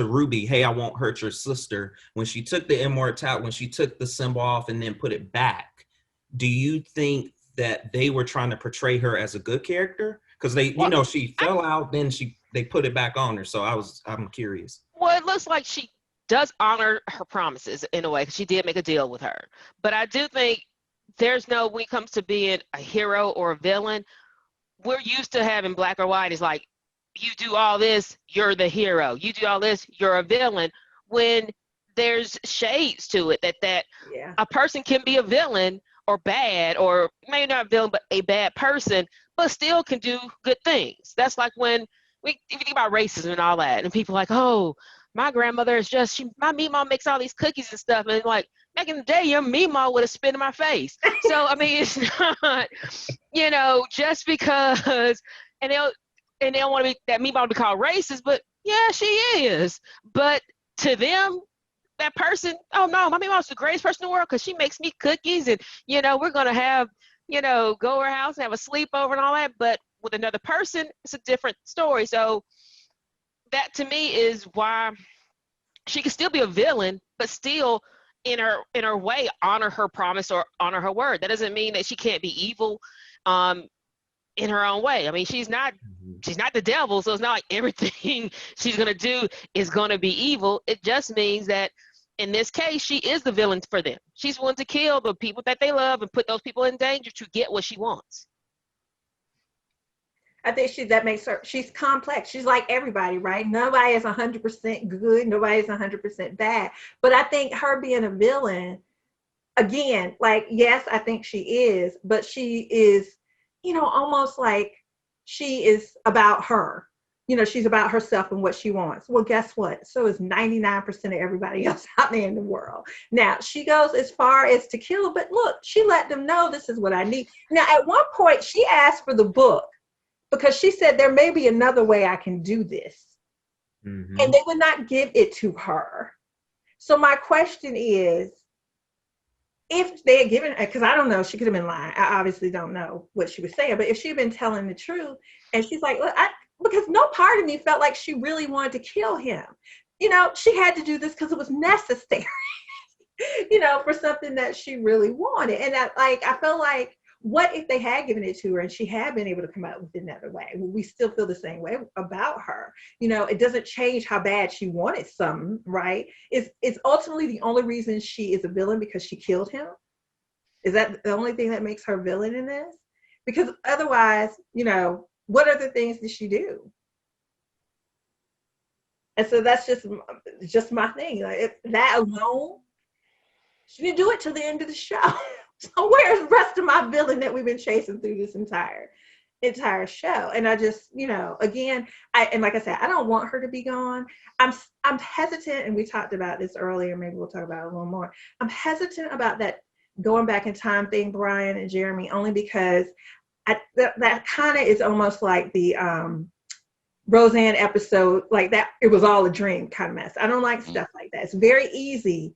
hurt your sister, when she took the immortality, when she took the symbol off and then put it back, do you think that they were trying to portray her as a good character? Because she fell out, then they put it back on her. So I'm curious.
Well, it looks like she does honor her promises in a way, because she did make a deal with her. But I do think when it comes to being a hero or a villain, we're used to having black or white. It's like, you do all this, you're the hero. You do all this, you're a villain. When there's shades to it, that a person can be a villain or bad, or maybe not a villain, but a bad person, but still can do good things. That's like if you think about racism and all that, and people are like, oh, my grandmother is my meemaw makes all these cookies and stuff. And like, back in the day, your meemaw would have spit in my face. So, I mean, it's not, just because, and they don't want to be, that meemaw to be called racist, but yeah, she is. But to them, that person, oh no, my meemaw's the greatest person in the world because she makes me cookies, and, we're going to have, go to her house and have a sleepover and all that. But with another person, it's a different story. So that to me is why she can still be a villain, but still in her way honor her promise or honor her word. That doesn't mean that she can't be evil in her own way. I mean, she's not the devil, so it's not like everything she's gonna do is gonna be evil. It just means that in this case, she is the villain for them. She's willing to kill the people that they love and put those people in danger to get what she wants.
I think that makes her, she's complex. She's like everybody, right? Nobody is 100% good. Nobody is 100% bad. But I think her being a villain, again, like, yes, I think she is, but she is, almost like she is about her. She's about herself and what she wants. Well, guess what? So is 99% of everybody else out there in the world. Now, she goes as far as to kill, but look, she let them know this is what I need. Now, at one point, she asked for the book, because she said there may be another way I can do this. Mm-hmm. And they would not give it to her. So my question is, if they had given, because I don't know, she could have been lying. I obviously don't know what she was saying, but if she'd been telling the truth, and she's like, look, because no part of me felt like she really wanted to kill him. She had to do this because it was necessary, for something that she really wanted. And I felt like what if they had given it to her and she had been able to come out with it another way? Would we still feel the same way about her? You know, it doesn't change how bad she wanted something, right? It's ultimately the only reason she is a villain because she killed him. Is that the only thing that makes her villain in this? Because otherwise, you know, what other things did she do? And so that's just my thing. Like that alone, she didn't do it till the end of the show. So where's the rest of my villain that we've been chasing through this entire show? And I just, you know, again, and like I said, I don't want her to be gone. I'm hesitant, and we talked about this earlier. Maybe we'll talk about it a little more. I'm hesitant about that going back in time thing, Brian and Jeremy, only because that kind of is almost like the Roseanne episode, like that. It was all a dream kind of mess. I don't like stuff like that. It's very easy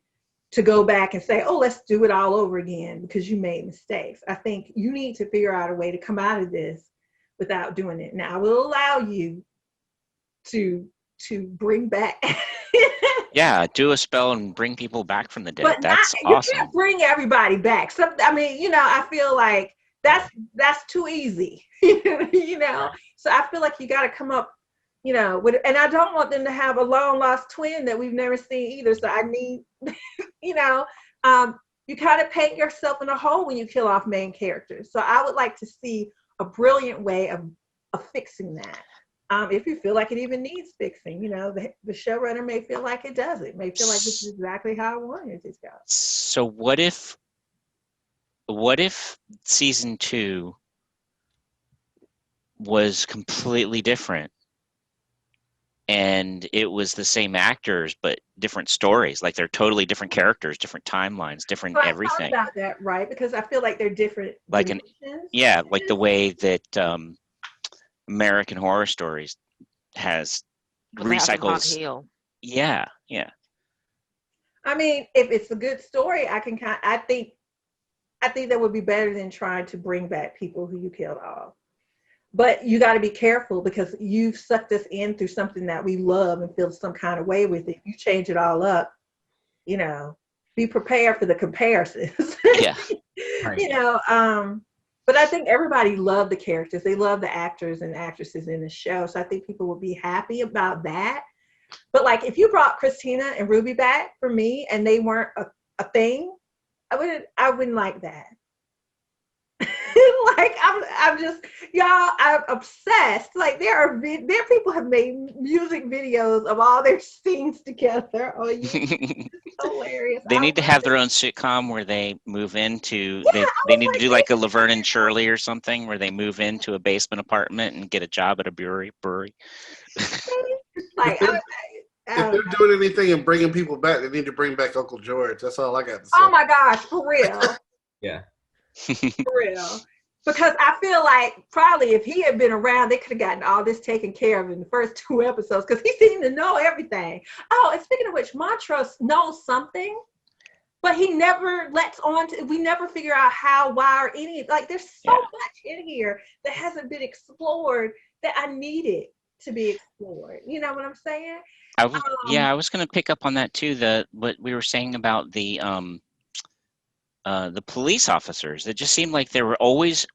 to go back and say, oh, let's do it all over again because you made mistakes. I think you need to figure out a way to come out of this without doing it. Now, I will allow you to bring back.
Yeah, do a spell and bring people back from the dead.
But
That's
you
awesome.
can't bring everybody back. So, I mean, you know, I feel like that's too easy. You know, so I feel like you got to come up, you know, with, and I don't want them to have a long lost twin that we've never seen either. So I need, you know, you kind of paint yourself in a hole when you kill off main characters. So I would like to see a brilliant way of fixing that. If you feel like it even needs fixing, you know, the showrunner may feel like it doesn't. May feel like this is exactly how I wanted it to go.
So what if season 2 was completely different? And it was the same actors, but different stories. Like they're totally different characters, different timelines, different
So
everything.
I thought about that, right? Because I feel like they're different.
Like
dimensions.
like the way that American Horror Stories has recycles. Yeah.
I mean, if it's a good story, I think that would be better than trying to bring back people who you killed off. But you got to be careful because you've sucked us in through something that we love and feel some kind of way with it. You change it all up, you know, be prepared for the comparisons.
Yeah.
Right.
You know, but I think everybody loved the characters. They love the actors and actresses in the show. So I think people would be happy about that. But like if you brought Christina and Ruby back for me and they weren't a thing, I wouldn't like that. Like I'm just, y'all, I'm obsessed. Like there people have made music videos of all their scenes together. Oh, it's hilarious.
They need to have their own sitcom where they move into. They need to do like a Laverne and Shirley or something where they move into a basement apartment and get a job at a brewery.
Like
if they're doing anything and bringing people back, they need to bring back Uncle George. That's all I got to say.
Oh my gosh, for real.
Yeah.
For real. Because I feel like probably if he had been around, they could have gotten all this taken care of in the first 2 episodes because he seemed to know everything. Oh, and speaking of which, Montrose knows something, but he never lets on to, we never figure out how, why, or any, like there's so much in here that hasn't been explored that I needed to be explored. You know what I'm saying?
I was going to pick up on that too. What we were saying about the police officers. It just seemed like they were always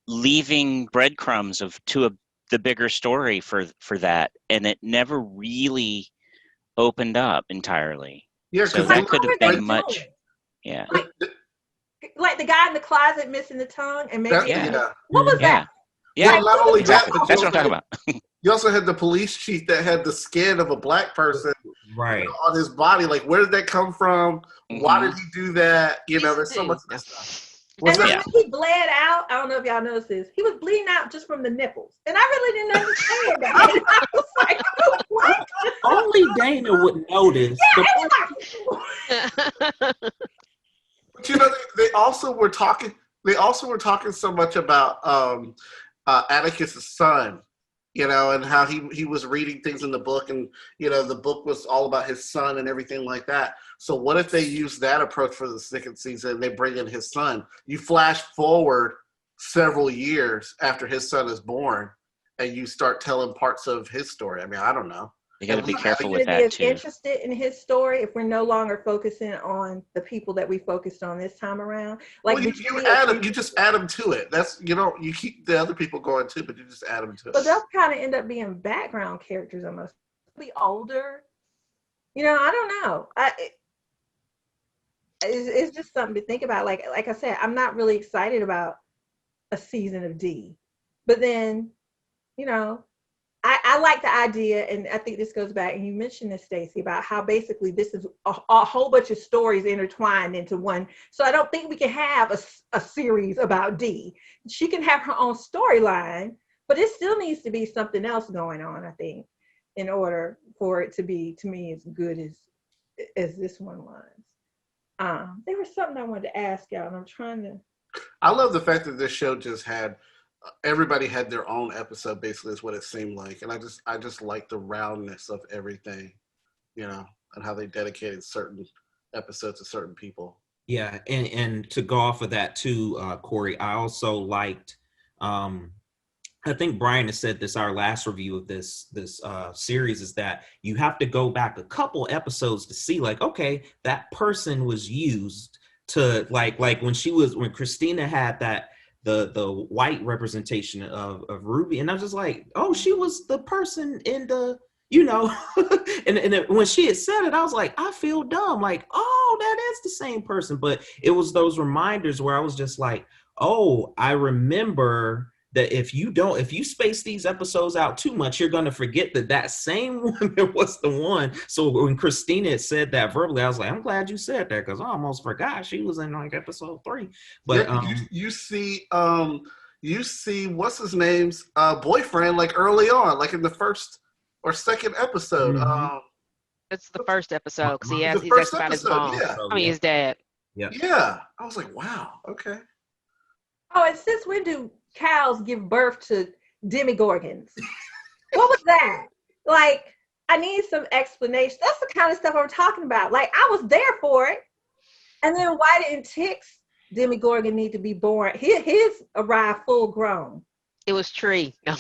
leaving breadcrumbs to the bigger story for that, and it never really opened up entirely.
Yeah,
so that could have been much. Yeah.
Like the guy in the closet missing the tongue, and maybe what was that?
Yeah,
well, not only that,
that's what I'm talking about.
You also had the police chief that had the skin of a black person on his body. Like, where did that come from? Mm-hmm. Why did he do that? You know, there's so much of that stuff.
And then when he bled out, I don't know if y'all noticed this, he was bleeding out just from the nipples. And I really didn't understand that. I was like, what?
Only Dana would notice.
But you know, they also were talking so much about Atticus' son. You know, and how he was reading things in the book, and you know, the book was all about his son and everything like that. So what if they use that approach for the second season and they bring in his son? You flash forward several years after his son is born, and you start telling parts of his story. I mean, I don't know.
You got to be
Are we
careful
going
with
to be
that
as
too.
interested in his story if we're no longer focusing on the people that we focused on this time around? Like,
Well, you just add them to it. That's you keep the other people going too, but you just add them to
but
it.
they'll kind of end up being background characters almost. Be older. I don't know. It's just something to think about. Like I said, I'm not really excited about a season of D, but then, I like the idea, and I think this goes back, and you mentioned this, Stacey, about how basically this is a whole bunch of stories intertwined into one. So I don't think we can have a series about D. She can have her own storyline, but it still needs to be something else going on, I think, in order for it to be, to me, as good as this one was. There was something I wanted to ask y'all, and I'm trying to.
I love the fact that this show just had everybody had their own episode. Basically, is what it seemed like, and I just like the roundness of everything, and how they dedicated certain episodes to certain people.
Yeah, and to go off of that too, Corey, I also liked. I think Brian has said this, our last review of this series, is that you have to go back a couple episodes to see, like, okay, that person was used to like when Christina had that the white representation of Ruby, and I was just like, oh, she was the person in the and when she had said it, I was like, I feel dumb, like, oh, that is the same person. But it was those reminders where I was just like, oh, I remember that if you space these episodes out too much, you're going to forget that same woman was the one. So when Christina had said that verbally, I was like, I'm glad you said that, because I almost forgot she was in like episode 3. But
you see what's his name's boyfriend like early on, like in the first or second episode.
Mhm.
It's the first episode because he's
The first
asked about his
episode,
mom.
yeah.
I mean, his dad.
Yeah. I was like, wow, okay.
Oh, and since when do cows give birth to demigorgons? What was that? Like, I need some explanation. That's the kind of stuff I'm talking about. Like, I was there for it. And then why didn't Tick's demigorgon need to be born? His arrived full grown.
It was Tree. No.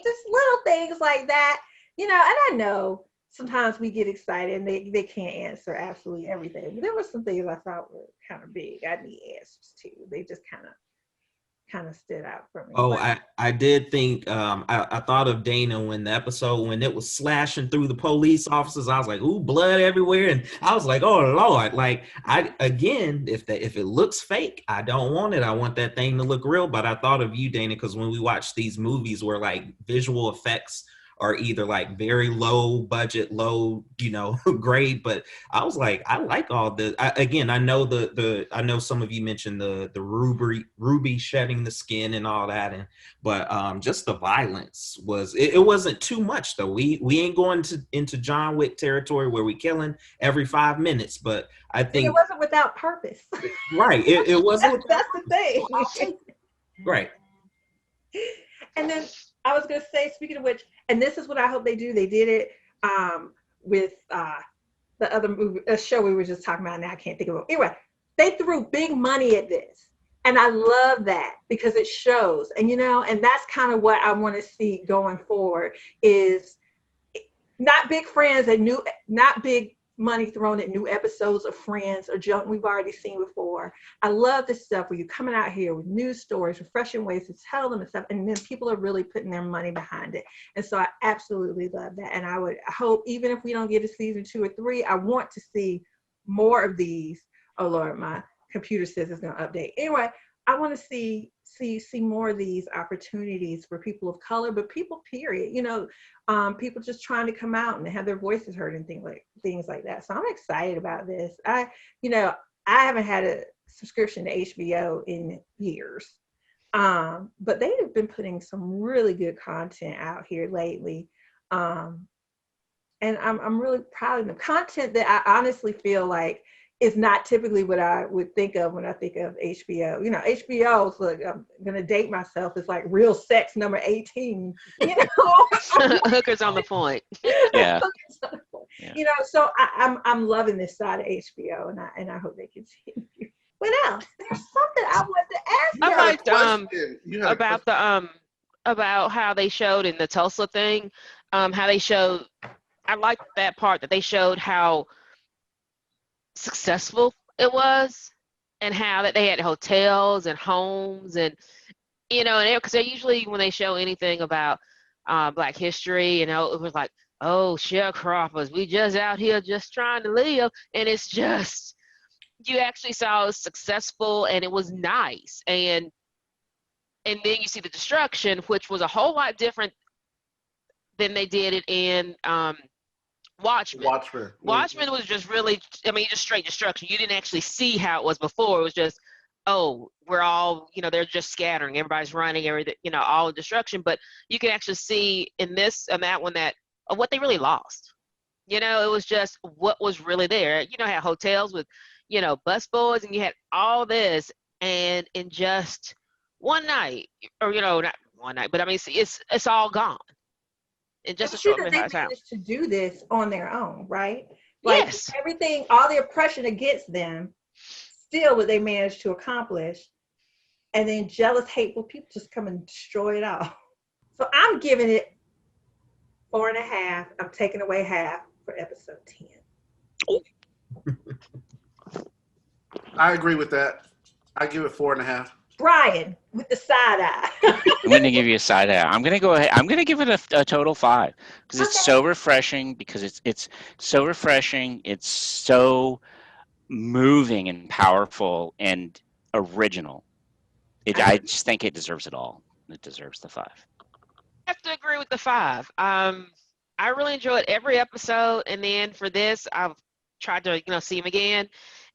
Just little things like that, and I know sometimes we get excited and they can't answer absolutely everything, but there were some things I thought were kind of big. I need answers to. They just kind of stood out for me.
Oh, I did think I thought of Dana when the episode when it was slashing through the police officers. I was like, ooh, blood everywhere, and I was like, oh Lord, like if it looks fake, I don't want it. I want that thing to look real. But I thought of you, Dana, because when we watch these movies where like visual effects are either like very low budget, low, grade. But I was like, I like all the. I know I know some of you mentioned the Ruby shedding the skin and all that, but just the violence was it wasn't too much though. We ain't going into John Wick territory where we killing every 5 minutes, but I think
it wasn't without purpose.
Right, it wasn't.
That's the thing.
Right.
And then I was going to say, speaking of which, and this is what I hope they do. They did it with the other movie, a show we were just talking about. Now I can't think of it. Anyway, they threw big money at this, and I love that because it shows. And and that's kind of what I want to see going forward is not big friends and not big money thrown at new episodes of Friends or junk we've already seen before. I love this stuff where you're coming out here with news stories, refreshing ways to tell them and stuff, and then people are really putting their money behind it. And so I absolutely love that. And I hope, even if we don't get a season 2 or 3, I want to see more of these. Oh Lord, my computer says it's going to update. Anyway, I want to see more of these opportunities for people of color, but people, period. People just trying to come out and have their voices heard and things like that. So I'm excited about this. I haven't had a subscription to HBO in years, but they have been putting some really good content out here lately, and I'm really proud of them. Content that I honestly feel like is not typically what I would think of when I think of HBO. HBO's, look, I'm gonna date myself, it's like Real Sex number 18.
Hookers on the point.
Yeah.
So I'm loving this side of HBO, and I hope they continue. What else? There's something I wanted to ask you.
I liked about about how they showed in the Tulsa thing, how they showed. I liked that part that they showed how successful it was, and how that they had hotels and homes, and and because they usually when they show anything about Black history, it was like, oh, sharecroppers, we just out here just trying to live, and it's just you actually saw it was successful and it was nice, and then you see the destruction, which was a whole lot different than they did it in Watchmen. Watchmen was just really, just straight destruction. You didn't actually see how it was before. It was just, oh, we're all, they're just scattering. Everybody's running, everything, all destruction. But you can actually see in this and that one that what they really lost. It was just what was really there. Had hotels with, busboys, and you had all this, and in just one night, or not one night, but it's all gone in just a short
they
period of time.
managed to do this on their own, right?
Yes.
Everything, all the oppression against them, still what they managed to accomplish, and then jealous, hateful people just come and destroy it all. So I'm giving it 4.5. I'm taking away half for episode 10.
I agree with that. I give it 4.5.
Brian with the side eye.
I'm going to give you a side eye. I'm going to go ahead. I'm going to give it a total 5 because it's so refreshing. Because it's so refreshing. It's so moving and powerful and original. I just think it deserves it all. It deserves the 5.
I have to agree with the 5. I really enjoyed every episode, and then for this, I've tried to see him again,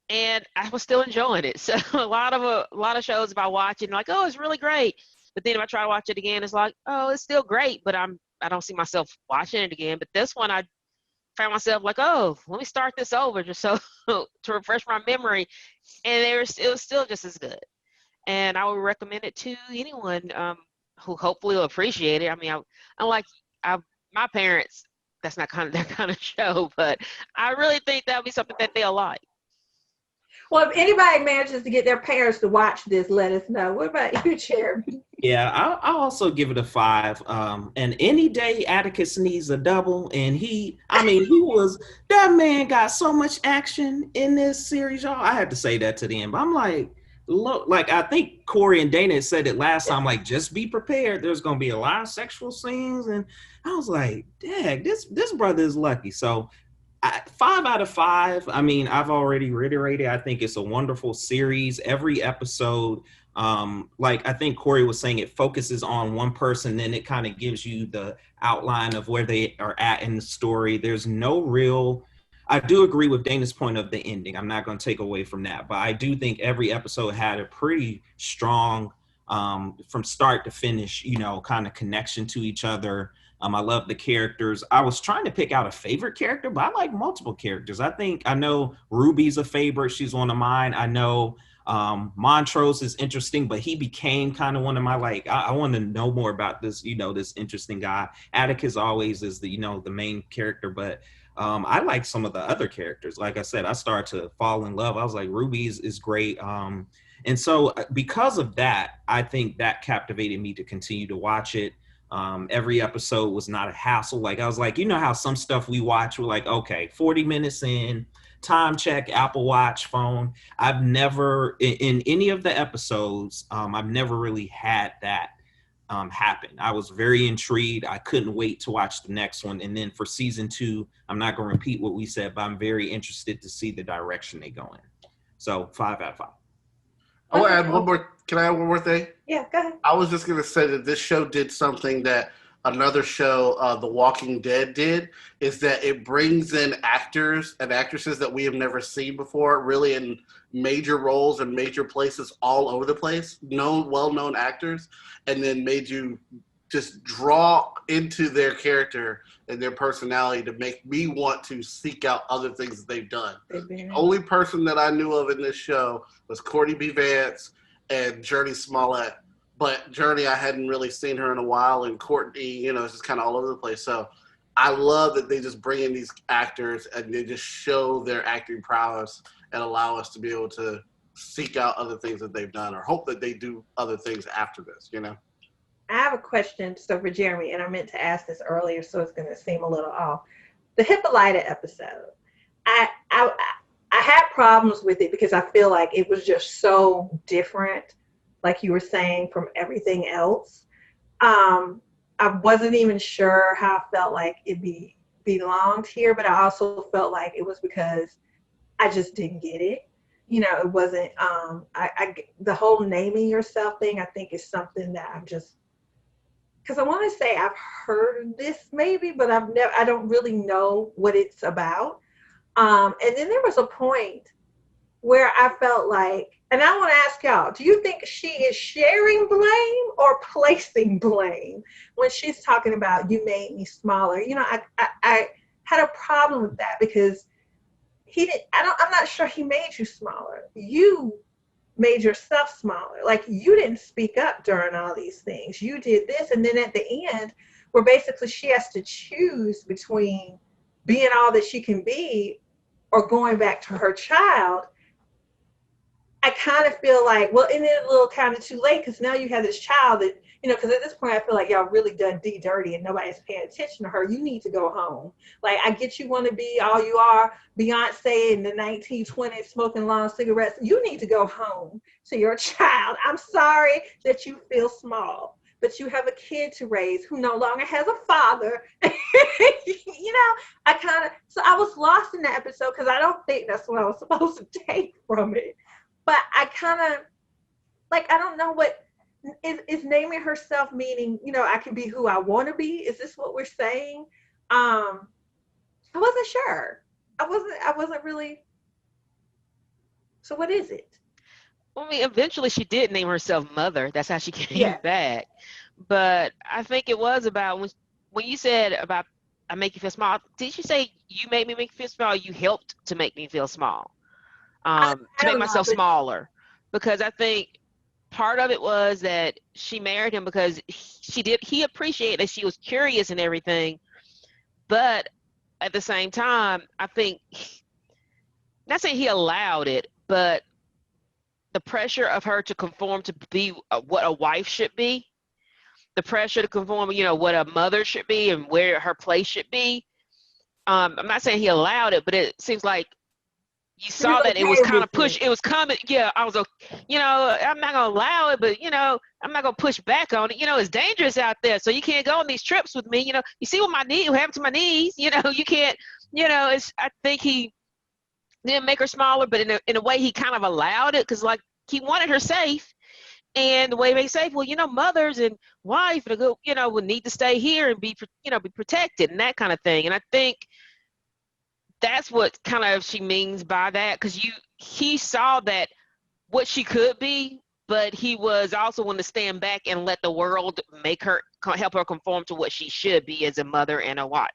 and I was still enjoying it. So a lot of shows if I watch it, like, oh, it's really great, but then if I try to watch it again, it's like, oh, it's still great, but I don't see myself watching it again. But this one, I found myself like, oh, let me start this over just so to refresh my memory, and it was still just as good. And I would recommend it to anyone who hopefully will appreciate it. My parents, that's not kind of their kind of show, but I really think that would be something that they'll like.
Well, if anybody manages to get their parents to watch this, let us know. What about you, Jeremy?
Yeah, I'll also give it a 5. And any day Atticus needs a double, and that man got so much action in this series, y'all. I had to say that to them. But I'm like, look, I think Corey and Dana said it last time, like, just be prepared. There's going to be a lot of sexual scenes. And I was like, dang, this brother is lucky. So 5 out of 5. I've already reiterated, I think it's a wonderful series. Every episode, I think Corey was saying, it focuses on one person, then it kind of gives you the outline of where they are at in the story. There's no real... I do agree with Dana's point of the ending. I'm not going to take away from that, but I do think every episode had a pretty strong, from start to finish, kind of connection to each other. I love the characters. I was trying to pick out a favorite character, but I like multiple characters. I know Ruby's a favorite. She's one of mine. I know Montrose is interesting, but he became kind of one of my, I want to know more about this, this interesting guy. Atticus always is the main character, but I like some of the other characters. Like I said, I started to fall in love. I was like, Ruby is great. And so because of that, I think that captivated me to continue to watch it. Every episode was not a hassle. I was like, how some stuff we watch, we're like, okay, 40 minutes in, time check, Apple Watch, phone. I've never, in any of the episodes, I've never really had that happen. I was very intrigued. I couldn't wait to watch the next one. And then for season 2, I'm not going to repeat what we said, but I'm very interested to see the direction they go in. So 5 out of 5.
I want to add one more. Can I add one more thing?
Yeah, go ahead.
I was just going to say that this show did something that another show, The Walking Dead, did, is that it brings in actors and actresses that we have never seen before, really in major roles and major places all over the place, well-known actors, and then made you just draw into their character and their personality to make me want to seek out other things that they've done. The only person that I knew of in this show was Courtney B. Vance and Journey Smollett. But Journey, I hadn't really seen her in a while, and Courtney, it's just kind of all over the place. So I love that they just bring in these actors and they just show their acting prowess and allow us to be able to seek out other things that they've done or hope that they do other things after this,
I have a question. So for Jeremy, and I meant to ask this earlier, so it's going to seem a little off. The Hippolyta episode, I, I I had problems with it because I feel like it was just so different, like you were saying, from everything else. I wasn't even sure how I felt like belonged here, but I also felt like it was because I just didn't get it. It wasn't. The whole naming yourself thing, I think, is something that I'm just, because I want to say I've heard this maybe, but I don't really know what it's about. And then there was a point where I felt like, and I want to ask y'all, do you think she is sharing blame or placing blame when she's talking about you made me smaller? I had a problem with that because he didn't. I'm not sure he made you smaller. You made yourself smaller. Like, you didn't speak up during all these things. You did this, and then at the end, where basically she has to choose between being all that she can be or going back to her child. I kind of feel like, well, isn't it a little kind of too late? Because now you have this child that, because at this point I feel like y'all really done D dirty and nobody's paying attention to her. You need to go home. Like, I get you want to be all you are, Beyonce in the 1920s smoking long cigarettes. You need to go home to your child. I'm sorry that you feel small, but you have a kid to raise who no longer has a father. So I was lost in that episode because I don't think that's what I was supposed to take from it. But I kind of, like, I don't know what is naming herself meaning, I can be who I want to be. Is this what we're saying? I wasn't sure. I wasn't really. So what is it?
Well, I mean, eventually she did name herself Mother. That's how she came back. But I think it was about when you said about I make you feel small. Did you say you made me make you feel small? You helped to make me feel small. To make myself smaller, because I think part of it was that she married him because he appreciated that she was curious and everything, but at the same time, I think, not saying he allowed it, but the pressure of her to conform to be what a wife should be, the pressure to conform, what a mother should be and where her place should be. I'm not saying he allowed it, but it seems like you saw that it was kind of push. It was coming. Yeah, I was, I'm not gonna allow it, but I'm not gonna push back on it. It's dangerous out there, so you can't go on these trips with me. You see what happened to my knees. You can't. I think he didn't make her smaller, but in a way he kind of allowed it because, like, he wanted her safe, and the way he made safe, mothers and wife would need to stay here and be protected and that kind of thing. And I think that's what kind of she means by that, because he saw that what she could be, but he was also willing to stand back and let the world help her conform to what she should be as a mother and a wife.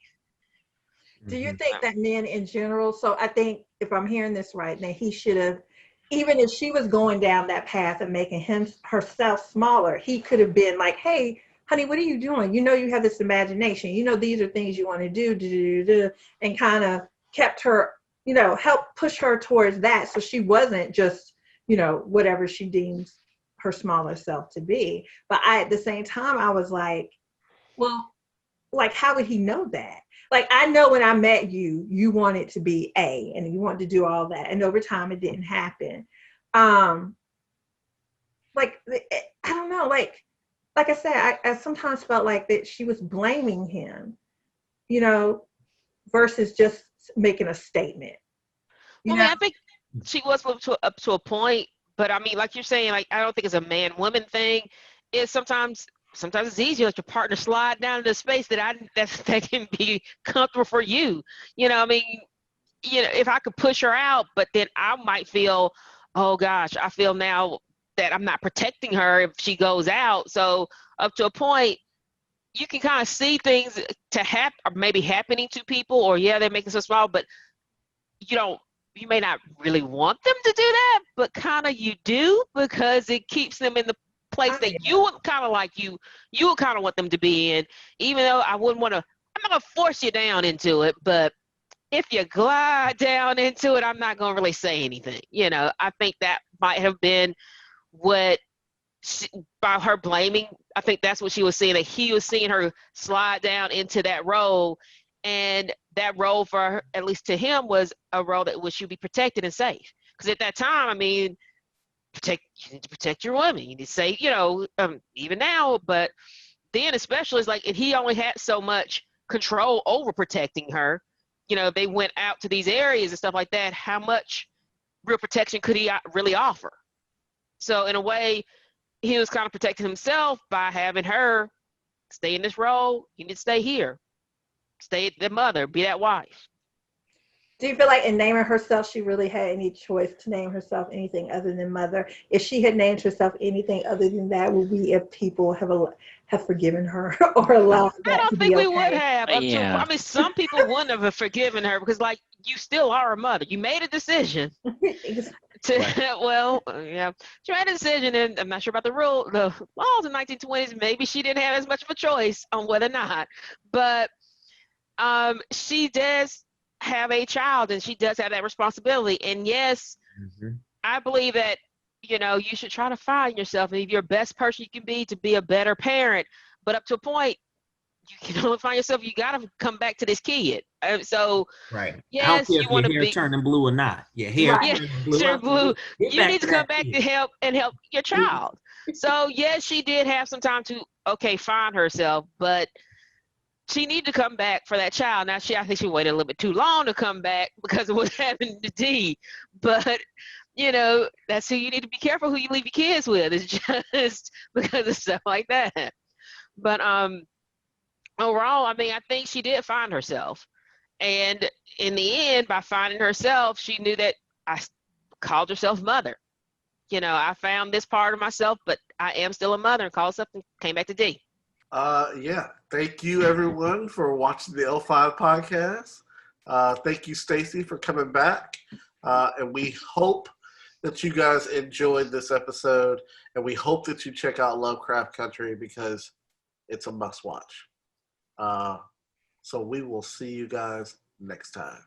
Do you think that men in general, so I think if I'm hearing this right, that he should have, even if she was going down that path of making herself smaller, he could have been like, hey, honey, what are you doing? You have this imagination. These are things you want to do, and kind of kept her, help push her towards that. So she wasn't just, whatever she deems her smaller self to be. But at the same time, I was like, well, like, how would he know that? Like, I know when I met you, you wanted to be A and you wanted to do all that. And over time it didn't happen. Like, I don't know, like I said, I sometimes felt like that she was blaming him, versus just making a statement.
I think she was up to a point, but I mean, like you're saying, like, I don't think it's a man-woman thing. It's sometimes it's easier to let your partner slide down into space that can be comfortable for you. If I could push her out, but then I might feel, oh gosh, I feel now that I'm not protecting her if she goes out. So up to a point, you can kind of see things to happen, or maybe happening to people, or they're making so small, but you may not really want them to do that, but kind of you do, because it keeps them in the place that you would kind of like you would kind of want them to be in, even though I'm not gonna force you down into it, but if you glide down into it, I'm not gonna really say anything. I think that might have been what by her blaming, I think that's what she was saying, that he was seeing her slide down into that role, and that role for her, at least to him, was a role that was should be protected and safe. Because at that time, I mean, you need to protect your woman. You need to say, even now, but then especially, it's like, and he only had so much control over protecting her. They went out to these areas and stuff like that. How much real protection could he really offer? So in a way, he was kind of protecting himself by having her stay in this role. You need to stay here, stay the mother, be that wife.
Do you feel like in naming herself, she really had any choice to name herself anything other than mother? If she had named herself anything other than that, would we, if people have forgiven her or allowed that to be okay?
I don't think we would have.
Yeah.
I mean, some people wouldn't have forgiven her because, like, you still are a mother. You made a decision. Well, yeah, she made a decision, and I'm not sure about the laws in 1920s. Maybe she didn't have as much of a choice on whether or not, but she does have a child, and she does have that responsibility. And yes, I believe that you should try to find yourself and be your best person you can be to be a better parent. But up to a point, you can only find yourself. You got to come back to this kid. So
right.
yes, you want to be
turning blue or not. Your hair
turning blue. You need to come back to help your child. So yes, she did have some time to find herself, but she needed to come back for that child. Now, I think she waited a little bit too long to come back because of what happened to Dee. But, that's who you need to be careful who you leave your kids with. It's just because of stuff like that. But overall, I mean, I think she did find herself. And in the end, by finding herself, she knew that I called herself mother. I found this part of myself, but I am still a mother, and called something, came back to Dee.
Yeah. Thank you, everyone, for watching the L-5 podcast. Thank you, Stacy, for coming back. And we hope that you guys enjoyed this episode, and we hope that you check out Lovecraft Country because it's a must-watch. So we will see you guys next time.